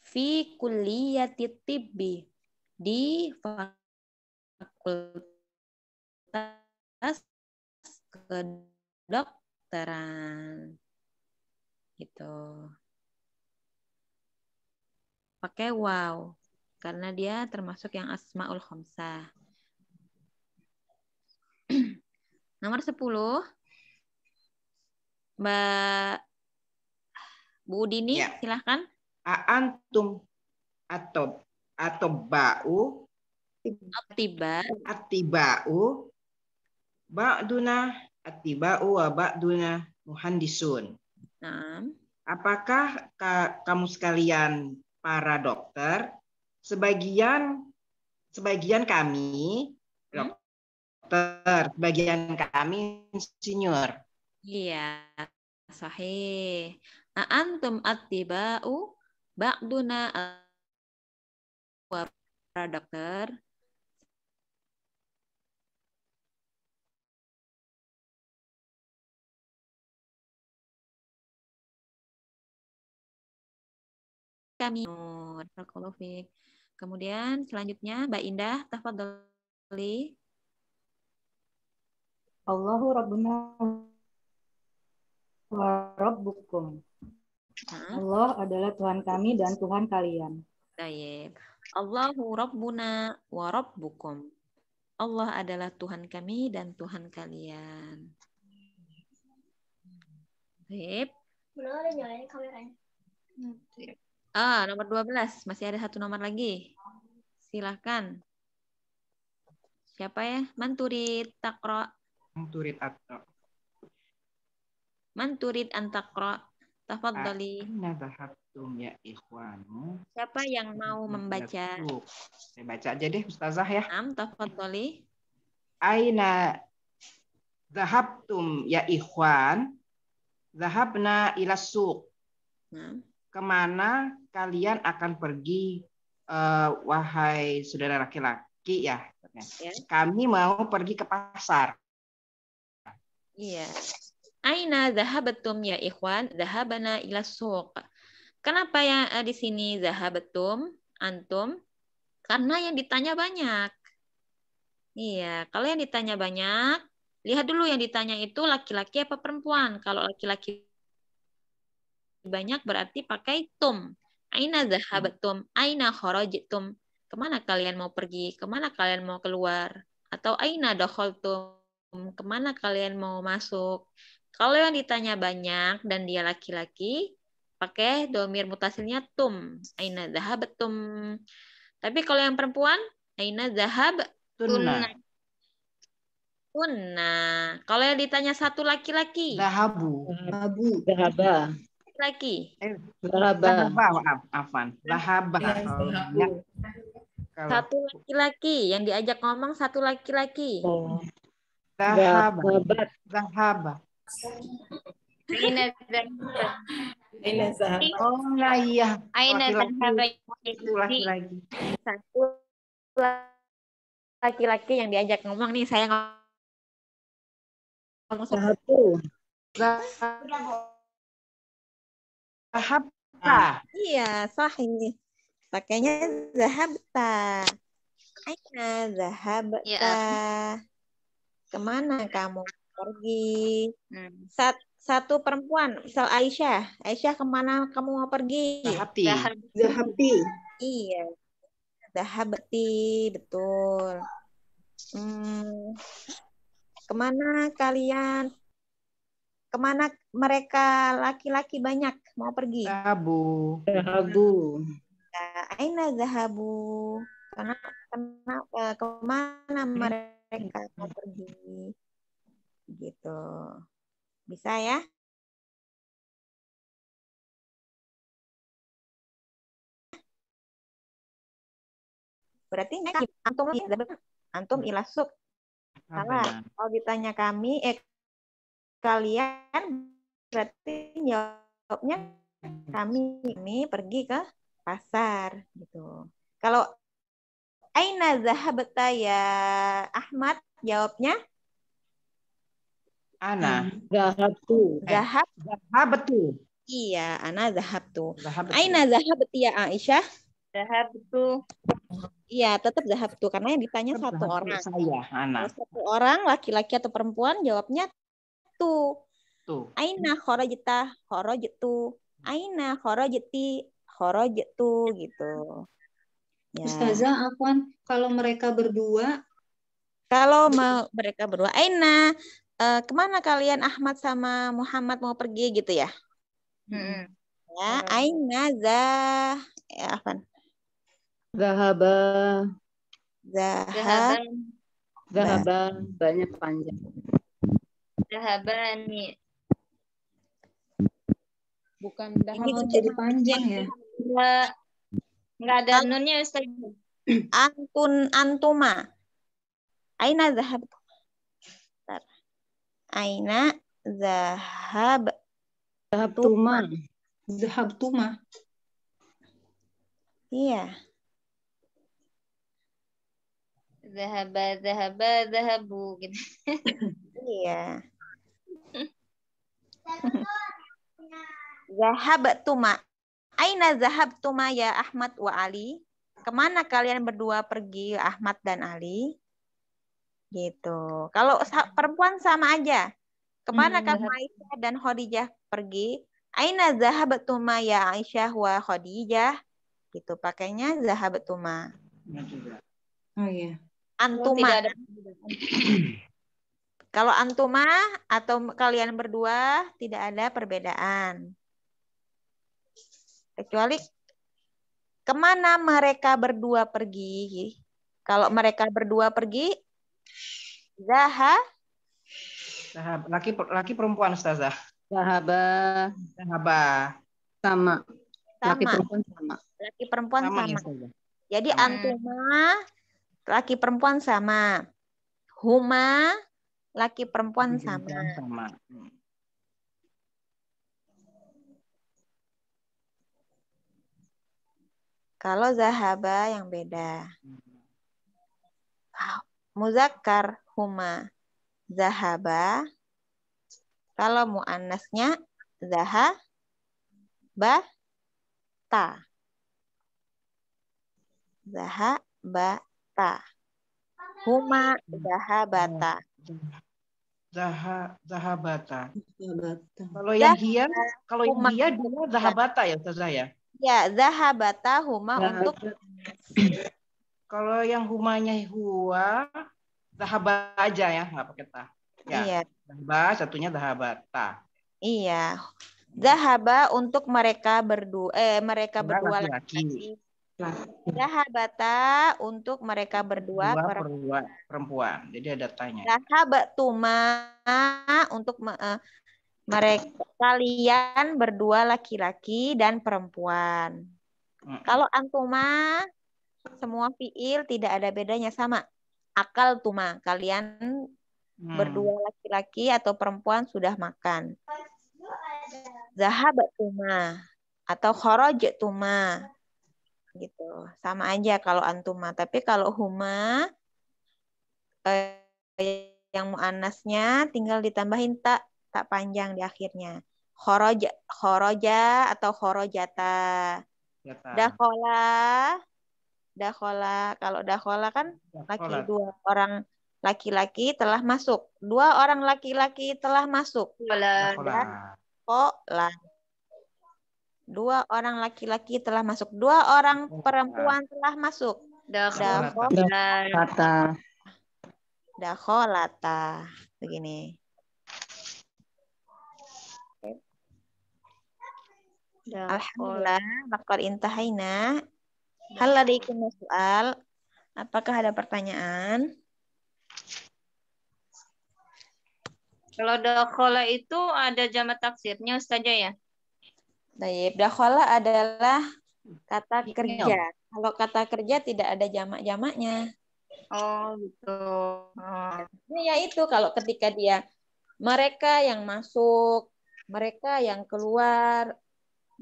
Fi kulliyati tibbi, di Fakultas Kedokteran. Gitu. Pakai waw. Karena dia termasuk yang asmaul khamsah. Nomor 10. Mbak Bu Dini, ya. Silahkan. Antum atau ba'u attiba'u ba'duna attiba'u wa ba'duna muhandisun. Nah. Apakah kamu sekalian para dokter? Sebagian kami dokter, sebagian kami insinyur. Iya, sahih. Antum attiba'u ba'duna para dokter. Kami. Kemudian selanjutnya Mbak Indah, tafadhali. Allahu Rabbuna wa Rabbukum. Allah adalah Tuhan kami dan Tuhan kalian. Baik. Allahu Rabbuna wa Rabbukum. Allah adalah Tuhan kami dan Tuhan kalian. Baik. Benar nyalain kameranya. Nomor 12. Masih ada satu nomor lagi. Silahkan. Siapa ya? Manturid taqra. Manturid antakra. Tafadhali. Ya ikhwanu. Siapa yang mau membaca? Saya baca aja deh Ustazah ya. Tafadhali. Aina zahabtum ya ikhwan? Zahabna ila suq. Kemana kalian akan pergi, wahai saudara laki-laki ya? Kami mau pergi ke pasar. Iya. Aina zahabatum ya ikhwan? Zahabana ila suq. Kenapa ya di sini zahabatum antum? Karena yang ditanya banyak. Iya, kalau yang ditanya banyak, lihat dulu yang ditanya itu laki-laki apa perempuan. Kalau laki-laki banyak berarti pakai tum. Aina zahabatum, aina kharajtum. Kemana kalian mau pergi? Kemana kalian mau keluar? Atau aina dakhaltum, kemana kalian mau masuk? Kalau yang ditanya banyak dan dia laki-laki, pakai domir mutasilnya tum. Aina zahabatum. Tapi kalau yang perempuan, aina zahabtunna. Kalau yang ditanya satu laki-laki, zahabu. Zahaba. Laki. Zahaba. Afan. Zahaba. Satu laki-laki yang diajak ngomong, satu laki-laki. Zahaba. Aina zahab. Oh ya iya. Aina Laki-laki. zahaba Itu laki-laki. Satu laki-laki yang diajak ngomong nih, saya ngomong Zahabtu. Zahabta. Iya, sahih. Pakainya zahabta. Aina zahabta. Ya. Kemana kamu pergi? Satu perempuan, misal Aisyah. Aisyah, kemana kamu mau pergi? Zahabti. Zahabti. Iya, zahabti, betul. Kemana kalian? Kemana mereka laki-laki banyak mau pergi? Zahabu. Zahabu. Aina zahabu. Kemana mereka mau pergi? Gitu. Bisa ya? Berarti antum ilasuk. Salah. Kalau ditanya kami, kalian, berarti jawabnya kami pergi ke pasar gitu. Kalau aina zahabta ya Ahmad, jawabnya Ana. Zahabtu. Zahabtu. Iya, ana zahabtu. Aina zahabti ya Aisyah? Zahabtu. Iya, tetap zahabtu karena yang ditanya satu orang. Saya, Ana. Kalau satu orang, laki-laki atau perempuan, jawabnya tuh. Aina kharajta, kharajtu. Aina kharajti, kharajtu gitu. Ya. Ustazah, Afwan, kalau mereka berdua? Kalau mereka berdua, Aina, kemana kalian Ahmad sama Muhammad mau pergi gitu ya? Ya, Aina Afwan. Zahaba. Zahaba. Banyak panjang. Zahabani. Bukan Ini jadi panjang ya? Enggak ada nunnya Ustaz. Antuma. Aina zahab. Aina zahab. Zahabtuma. Iya. Zahabu gitu. Iya. Zahabtuma. Aina zahabtuma ya Ahmad wa Ali? Kemana kalian berdua pergi, Ahmad dan Ali? Gitu. Kalau perempuan sama aja. Kemana kamu Aisyah dan Khadijah pergi? Aina zahabtuma ya Aisyah wa Khadijah? Gitu. Pakainya zahabtuma. Oh iya. Antuma. Kalau antuma atau kalian berdua tidak ada perbedaan. Kecuali kemana mereka berdua pergi. Kalau mereka berdua pergi, laki perempuan Ustazah. Zahaba. Sama. Laki perempuan sama. Laki perempuan sama. Ya, jadi antuma laki perempuan sama. Huma laki perempuan sama. Kalau zahaba yang beda. Muzakkar huma zahaba. Kalau muannasnya zahabata. Zahabata. Huma zahabata. Zahabata. Kalau yang dia dua zahabata ya Ustazah ya? Ya, zahabata huma untuk. Kalau yang humanya huwa, zahaba aja ya, nggak pakai ta. Ya, iya. Zahaba, satunya zahabata. Iya. Zahaba untuk mereka berdua, laki-laki. Zahabata untuk mereka berdua perempuan. Jadi ada tanya. Zahabatuma untuk mereka kalian berdua laki-laki dan perempuan. Kalau antuma semua fiil tidak ada bedanya sama. Akal tuma kalian berdua laki-laki atau perempuan sudah makan. zahabatuma atau kharajtuma gitu. Sama aja kalau antuma, tapi kalau huma yang muannasnya tinggal ditambahin tak panjang di akhirnya. Kharaja atau kharajata. Dakhola. Kalau dakhola kan dua orang laki-laki telah masuk. Dua orang laki-laki telah masuk. Dakhola. Dua orang laki-laki telah masuk. Dua orang perempuan telah masuk. Dakholata. Begini. Alhamdulillah. Laqad intahaina. Hal ladaikum soal. Apakah ada pertanyaan? Kalau dakhola itu ada jamak taksirnya Ustazah ya? Baik, dakhola adalah kata kerja. Kalau kata kerja tidak ada jamak-jamaknya. Oh gitu. Ya itu kalau ketika dia mereka yang masuk, mereka yang keluar,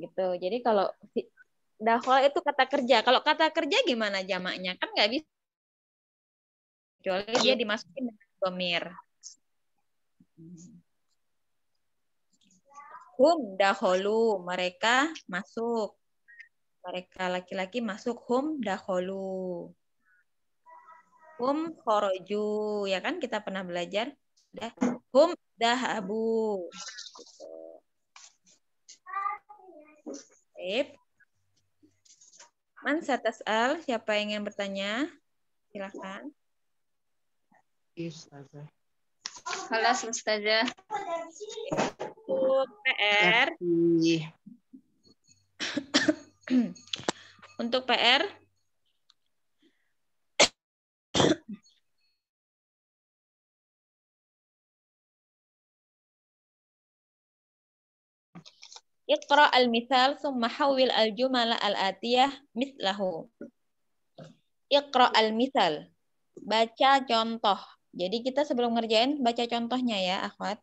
gitu. Jadi kalau dakhola itu kata kerja. Kalau kata kerja gimana jamaknya? Kan nggak bisa. Kecuali dia dimasukin dengan dhamir. Hum dakholu, mereka masuk. Mereka laki-laki masuk, hum dakholu. Hum khoroju, ya kan kita pernah belajar. Hum dahabu. Baik. Man satas'al, siapa yang ingin bertanya? Silakan. Halas Ustazah. Untuk PR. Untuk PR. Iqra al-mithal summa hawil al-jumala al-atiyah mislahu. Iqra al-mithal. Baca contoh. Jadi kita sebelum ngerjain baca contohnya ya, akhwat.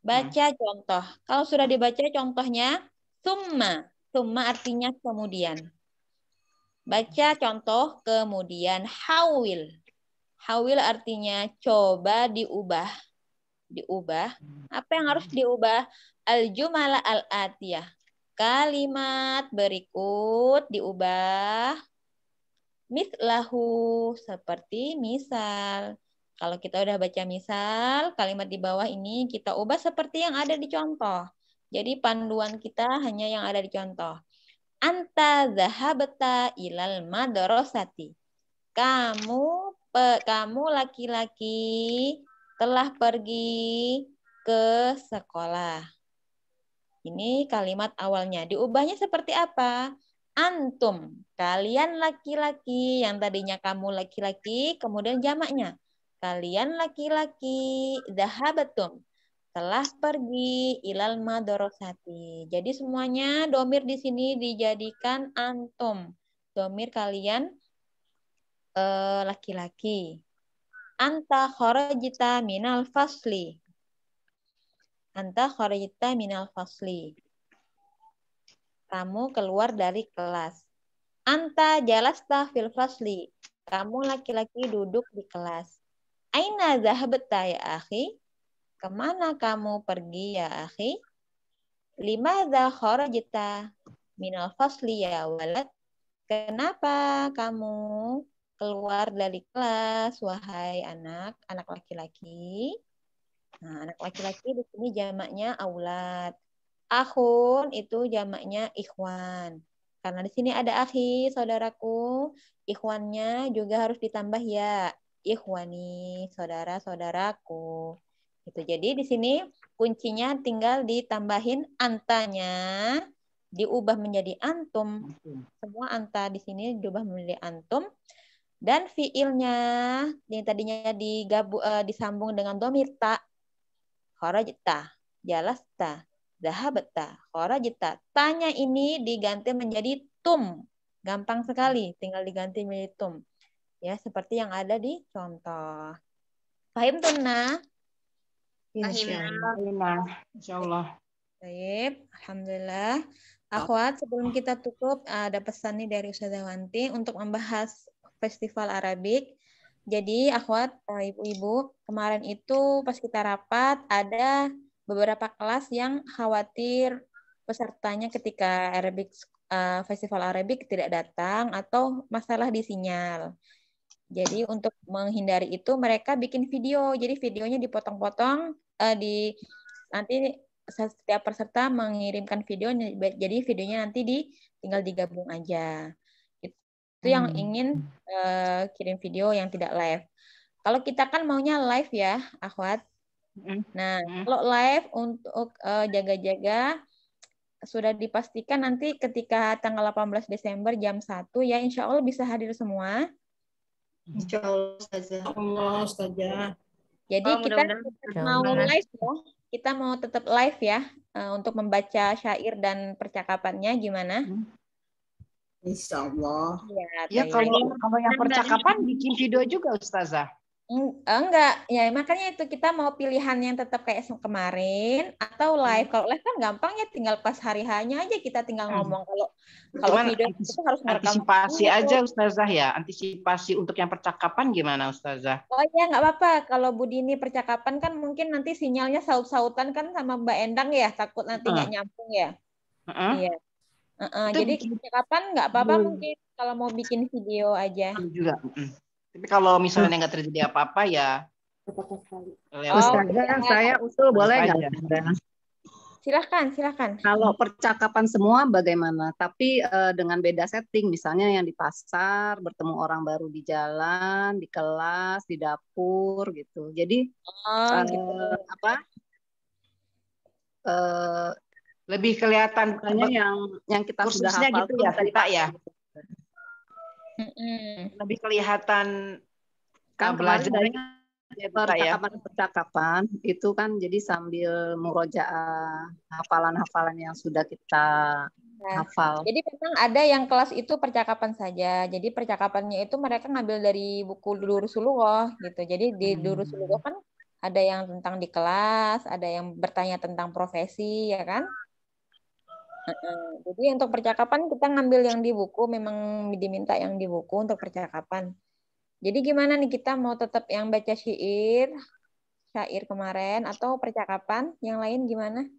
Baca contoh. Kalau sudah dibaca contohnya, summa. Summa artinya kemudian. Baca contoh, kemudian hawil. Hawil artinya coba diubah. Diubah. Apa yang harus diubah? Al-jumala al-atiyah. Kalimat berikut diubah. Mislahu, seperti misal. Kalau kita udah baca misal, kalimat di bawah ini kita ubah seperti yang ada di contoh. Jadi panduan kita hanya yang ada di contoh. Anta zahabta ilal madrasati. Kamu laki-laki telah pergi ke sekolah. Ini kalimat awalnya. Diubahnya seperti apa? Antum, kalian laki-laki, yang tadinya kamu laki-laki, kemudian jamaknya. Kalian laki-laki, zahabatum, telah pergi ilal madrasati. Jadi semuanya domir di sini dijadikan antum. Domir kalian laki-laki. Anta kharajta minal fasli. Anta kharajta minal fasli. Kamu keluar dari kelas. Anta jalasta fil fasli. Kamu laki-laki duduk di kelas. Aina zahabta ya akhi? Kemana kamu pergi ya akhi? Limadza kharajta minal fasli ya walad? Kenapa kamu keluar dari kelas, wahai anak laki-laki? Nah, anak laki-laki di sini jamaknya aulad. Akhun itu jamaknya ikhwan. Karena di sini ada akhi, saudaraku. Ikhwannya juga harus ditambah ya. Ikhwani, saudara-saudaraku. Gitu. Jadi di sini kuncinya tinggal ditambahin antanya, diubah menjadi antum. Semua anta di sini diubah menjadi antum. Dan fiilnya yang tadinya disambung dengan dhamir ta. Kharajta, jalasta, zahabta, kharajta. Tanya ini diganti menjadi tum. Gampang sekali, tinggal diganti menjadi tum. Ya, seperti yang ada di contoh. Fahim tunna? Insyaallah. Insyaallah. Baik, alhamdulillah. Akhwat, sebelum kita tutup, ada pesan nih dari Ustazah Wanti untuk membahas Festival Arabik. Jadi, akhwat, ibu-ibu, kemarin itu pas kita rapat, ada beberapa kelas yang khawatir pesertanya ketika Festival Arabik tidak datang atau masalah di sinyal. Jadi, untuk menghindari itu, mereka bikin video. Jadi, videonya dipotong-potong, nanti setiap peserta mengirimkan video, jadi videonya nanti tinggal digabung aja. Itu yang ingin kirim video yang tidak live. Kalau kita kan maunya live ya, akhwat. Nah, kalau live untuk jaga-jaga sudah dipastikan nanti ketika tanggal 18 Desember jam 1 ya, insya Allah bisa hadir semua. Insya Allah, Ustazah. Jadi kita mau live ya. Kita mau tetap live ya untuk membaca syair dan percakapannya gimana? Insya Allah. Ya kalau yang percakapan bikin video juga Ustazah. Enggak, ya makanya itu kita mau pilihan yang tetap kayak kemarin atau live. Kalau live kan gampang ya, tinggal pas hari hanya aja kita tinggal ngomong. Kalau video itu harus merekam. Antisipasi aja Ustazah ya, antisipasi untuk yang percakapan gimana Ustazah? Oh ya nggak apa-apa. Kalau Bu Dini percakapan kan mungkin nanti sinyalnya saut-sautan kan sama Mbak Endang ya, takut nanti nggak nyambung ya. Iya. Jadi percakapan nggak apa-apa mungkin kalau mau bikin video aja. Juga. Tapi kalau misalnya nggak terjadi apa-apa ya. Ustazah, saya usul boleh nggak? Silahkan. Kalau percakapan semua bagaimana? Tapi dengan beda setting, misalnya yang di pasar, bertemu orang baru di jalan, di kelas, di dapur gitu. Jadi lebih kelihatan yang kita sudah hafal gitu ya, Pak ya. Lebih kelihatan kan belajar percakapan itu kan jadi sambil murojaah hafalan-hafalan yang sudah kita hafal. Jadi memang ada yang kelas itu percakapan saja. Jadi percakapannya itu mereka ngambil dari buku Durusulughah gitu. Jadi di Durusulughah kan ada yang tentang di kelas, ada yang bertanya tentang profesi ya kan. Jadi untuk percakapan kita ngambil yang di buku, memang diminta yang di buku untuk percakapan. Jadi gimana nih, kita mau tetap yang baca syair kemarin atau percakapan yang lain gimana?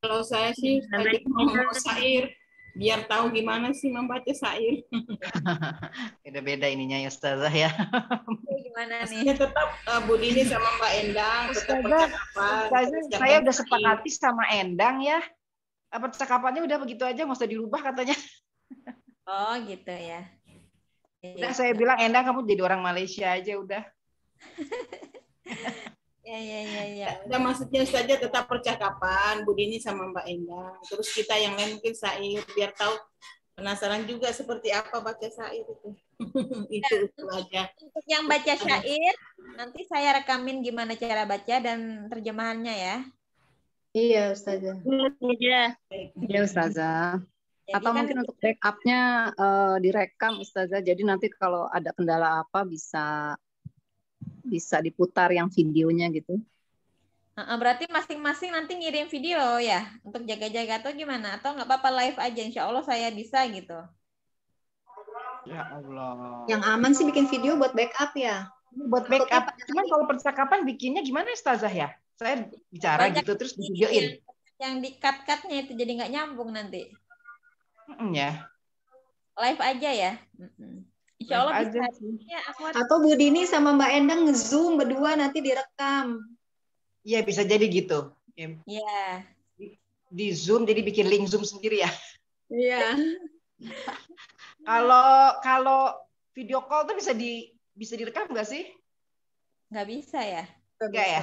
Kalau saya sih tadi mau syair, biar tahu gimana sih membaca syair. Beda-beda ininya ya Ustazah ya. Gimana nih? Ya, tetap Bu Dini sama Mbak Endang tetap percakapan. Saya udah sepakati sama Endang ya. Percakapannya udah begitu aja, nggak usah dirubah katanya. Oh gitu ya. Udah saya bilang Endang kamu jadi orang Malaysia aja udah. Ya. Udah maksudnya saja tetap percakapan Bu Dini sama Mbak Endang. Terus kita yang lain mungkin syair biar tahu. Penasaran juga seperti apa baca syair itu. Itu aja. Untuk yang baca syair, nanti saya rekamin gimana cara baca dan terjemahannya ya. Iya, Ustazah. Iya, Ustazah. Jadi atau mungkin untuk backup-nya direkam Ustazah. Jadi nanti kalau ada kendala apa bisa diputar yang videonya gitu. Berarti masing-masing nanti ngirim video ya untuk jaga-jaga atau gimana? Atau nggak apa-apa live aja? Insya Allah saya bisa gitu. Ya Allah. Yang aman sih bikin video buat backup ya. Buat backup. Cuman kalau percakapan bikinnya gimana Ustazah ya? Saya bicara banyak gitu terus videoin. Yang di cut-cutnya itu jadi nggak nyambung nanti. Ya. Live aja ya. Insya Allah bisa. Ya, atau Bu Dini sama Mbak Endang nge-zoom berdua nanti direkam. Iya bisa jadi gitu. Iya. Di Zoom jadi bikin link Zoom sendiri ya. Iya. Kalau video call tuh bisa direkam nggak sih? Nggak bisa ya? Nggak ya.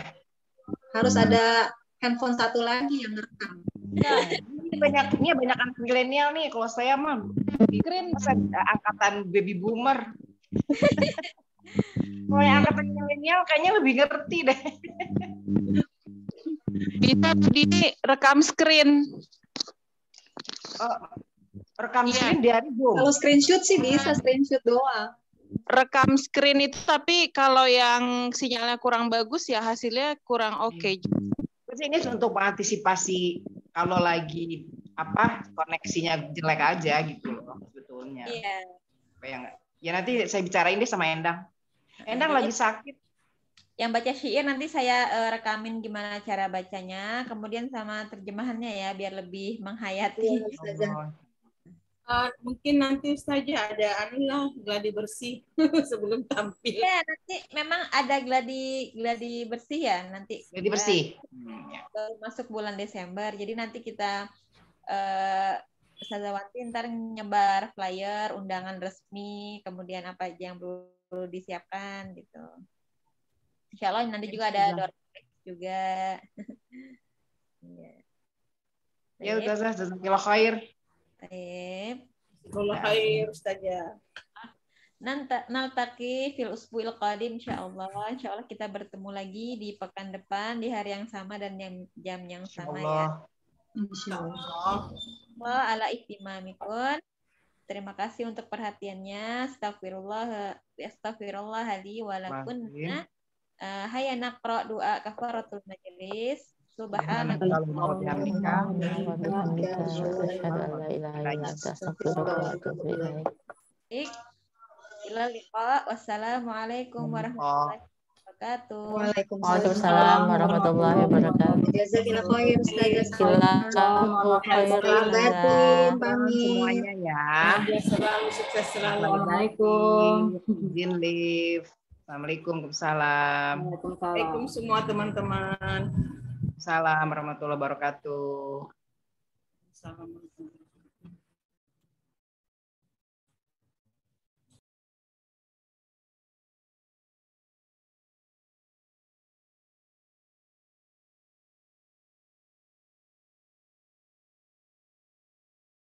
Harus ada handphone satu lagi yang direkam. Banyak anak milenial nih. Kalau saya mah keren angkatan baby boomer. Kalau yang angkatan milenial kayaknya lebih ngerti deh. Bisa di rekam screen. Rekam screen dari Zoom. Kalau screenshot sih bisa, screenshot doang. Rekam screen itu tapi kalau yang sinyalnya kurang bagus ya hasilnya kurang oke. Ini untuk mengantisipasi kalau lagi koneksinya jelek aja gitu loh sebetulnya. Iya. Ya nanti saya bicarain deh sama Endang. Endang lagi sakit. Yang baca syair nanti saya rekamin gimana cara bacanya, kemudian sama terjemahannya ya biar lebih menghayati. Mungkin nanti saja ada gladi bersih sebelum tampil. Ya, nanti memang ada gladi bersih ya nanti. Gladi bersih. Baru masuk bulan Desember, jadi nanti kita Ustazawati ntar nyebar flyer, undangan resmi, kemudian apa aja yang perlu disiapkan gitu. Insya Allah nanti juga ada door juga. Ya Ustazah, jazakallah khair. Baik. Jazakallah khair Ustazah. Naltaqi fil usbu'il qadim insyaallah. Insyaallah kita bertemu lagi di pekan depan di hari yang sama dan jam yang sama ya. Insyaallah. Wa ala ihtimamikum. Terima kasih untuk perhatiannya. Astagfirullah li wa lakum. Hayya naqra doa kafaratul majlis. Subhanallah wa bihamdika asyhadu an la ilaha illa anta astaghfiruka wa atubu ilaik. Ila liqa. Wassalamualaikum warahmatullahi wabarakatuh. Waalaikumsalam warahmatullahi wabarakatuh. Jazakallah khair Ustazah. Semuanya ya. Selalu sukses selalu. Assalamualaikum. Izin live. Assalamualaikum. Waalaikumsalam semua teman-teman. Salam warahmatullahi wabarakatuh. Assalamualaikum.